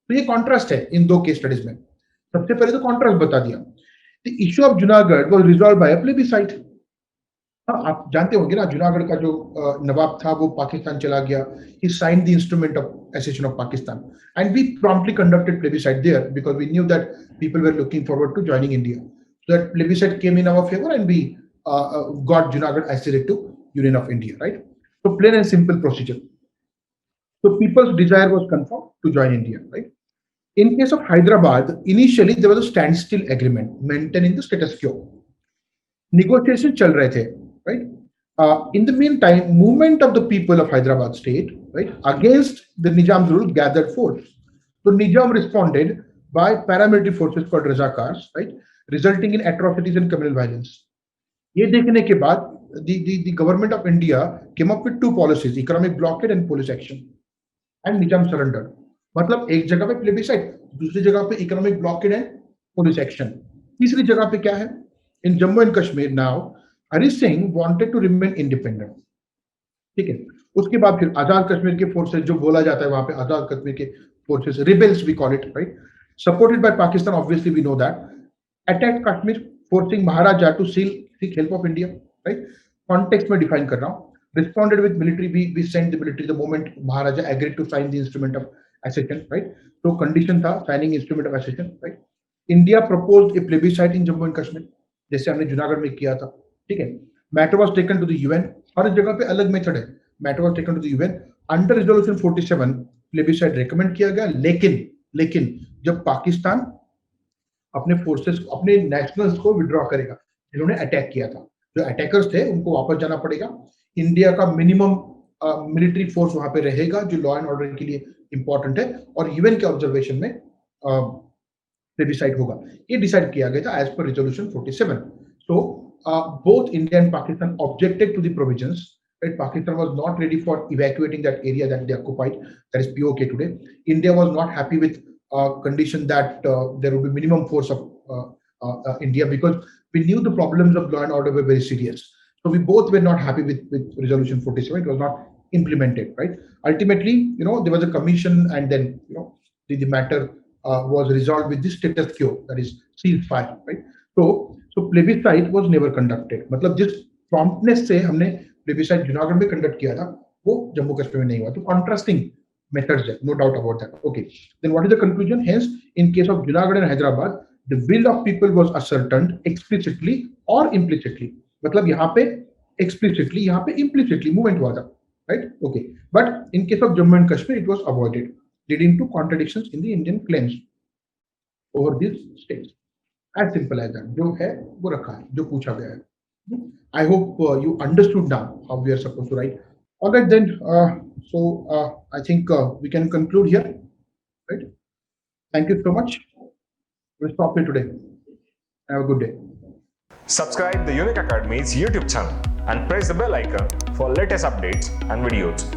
S1: तो ये contrast है इन दो case studies में. सबसे पहले तो कॉन्ट्रास्ट बता दिया. The issue of Junagadh was resolve by a plebiscite. हाँ, आप जानते होंगे ना, जूनागढ़ का जो नवाब था वो पाकिस्तान चला गया. He signed the instrument of accession of Pakistan, and we promptly conducted plebiscite there because we knew that people were looking forward to joining India. So that plebiscite came in our favor, and we got Junagadh acceded to Union of India, right? So plain and simple procedure. So people's desire was confirmed to join India, right? In case of Hyderabad, initially there was a standstill agreement maintaining the status quo. Negotiation चल रहे थे, right? In the meantime, movement of the people of Hyderabad state, right, against the Nizam's rule gathered force. So Nizam responded by paramilitary forces called Razakars, right, resulting in atrocities and communal violence. ये देखने के बाद the government of India came up with two policies: economic blockade and police action. And Nizam surrendered. मतलब एक जगह पे plebiscite, दूसरी जगह पे economic blockade and police action, तीसरी जगह पे क्या है? In Jammu and Kashmir now Hari Singh wanted to remain independent. ठीक है. उसके बाद फिर आजाद कश्मीर के फोर्सेस, जो बोला जाता है वहां पे आजाद कश्मीर के forces, rebels we call it, right, supported by Pakistan, obviously we know that, attack Kashmir, forcing maharaja to seek help of India, right. Context में डिफाइन कर रहा हूं. Responded with military, we sent the military the moment Maharaja agreed to sign the instrument of accession, right? So condition था signing instrument of accession, right? India proposed a plebiscite in Jammu and Kashmir, जैसे हमने जूनागढ़ में किया था, ठीक है. Matter was taken to the UN. हर जगह पे अलग मेथड है. Matter was taken to the UN under resolution 47. plebiscite recommend किया गया, लेकिन जब पाकिस्तान अपने फोर्सेस, अपने नेशनल्स को विड्रॉ करेगा, जिन्होंने अटैक किया था, जो अटैकर्स थे उनको वापस जाना पड़ेगा. इंडिया का मिनिमम मिलिट्री फोर्स वहां पे रहेगा जो लॉ एंड ऑर्डर के लिए इंपॉर्टेंट है, और यूएन के ऑब्जर्वेशन में प्लेबिसाइट होगा. ये डिसाइड किया गया था as per resolution 47. So both India and Pakistan objected to the provisions, right? Pakistan was not ready for evacuating that area that they occupied, that is POK today. India was not happy with condition that there would be minimum force of India, because we knew the problems of law and order were very serious. So we both were not happy with resolution 47. It was not implemented, right? Ultimately, there was a commission, and then the matter was resolved with the status quo, that is ceasefire, right? So plebiscite was never conducted. मतलब जिस promptness से हमने plebiscite Junagadh में conduct किया था, वो जम्मू कश्मीर में नहीं हुआ. तो कॉन्ट्रास्टिंग मेथड्स है, no doubt about that. Okay, then what is the conclusion? Hence in case of Junagadh and Hyderabad, the will of people was ascertained explicitly और इम्प्लिसिटली. मतलब यहाँ पे एक्सप्लिसिटली, यहाँ पे इम्प्लिसिटली मूवमेंट हुआ था, right? Okay, but in case of Jammu and Kashmir it was avoided, leading to contradictions in the Indian claims over this states. As simple as that. जो है वो रखा है, जो पूछा गया है. I hope you understood now how we are supposed to write. All right, then. I think we can conclude here. Right? Thank you so much. We'll stop here today. Have a good day.
S2: Subscribe the Unique Academy's YouTube channel and press the bell icon for latest updates and videos.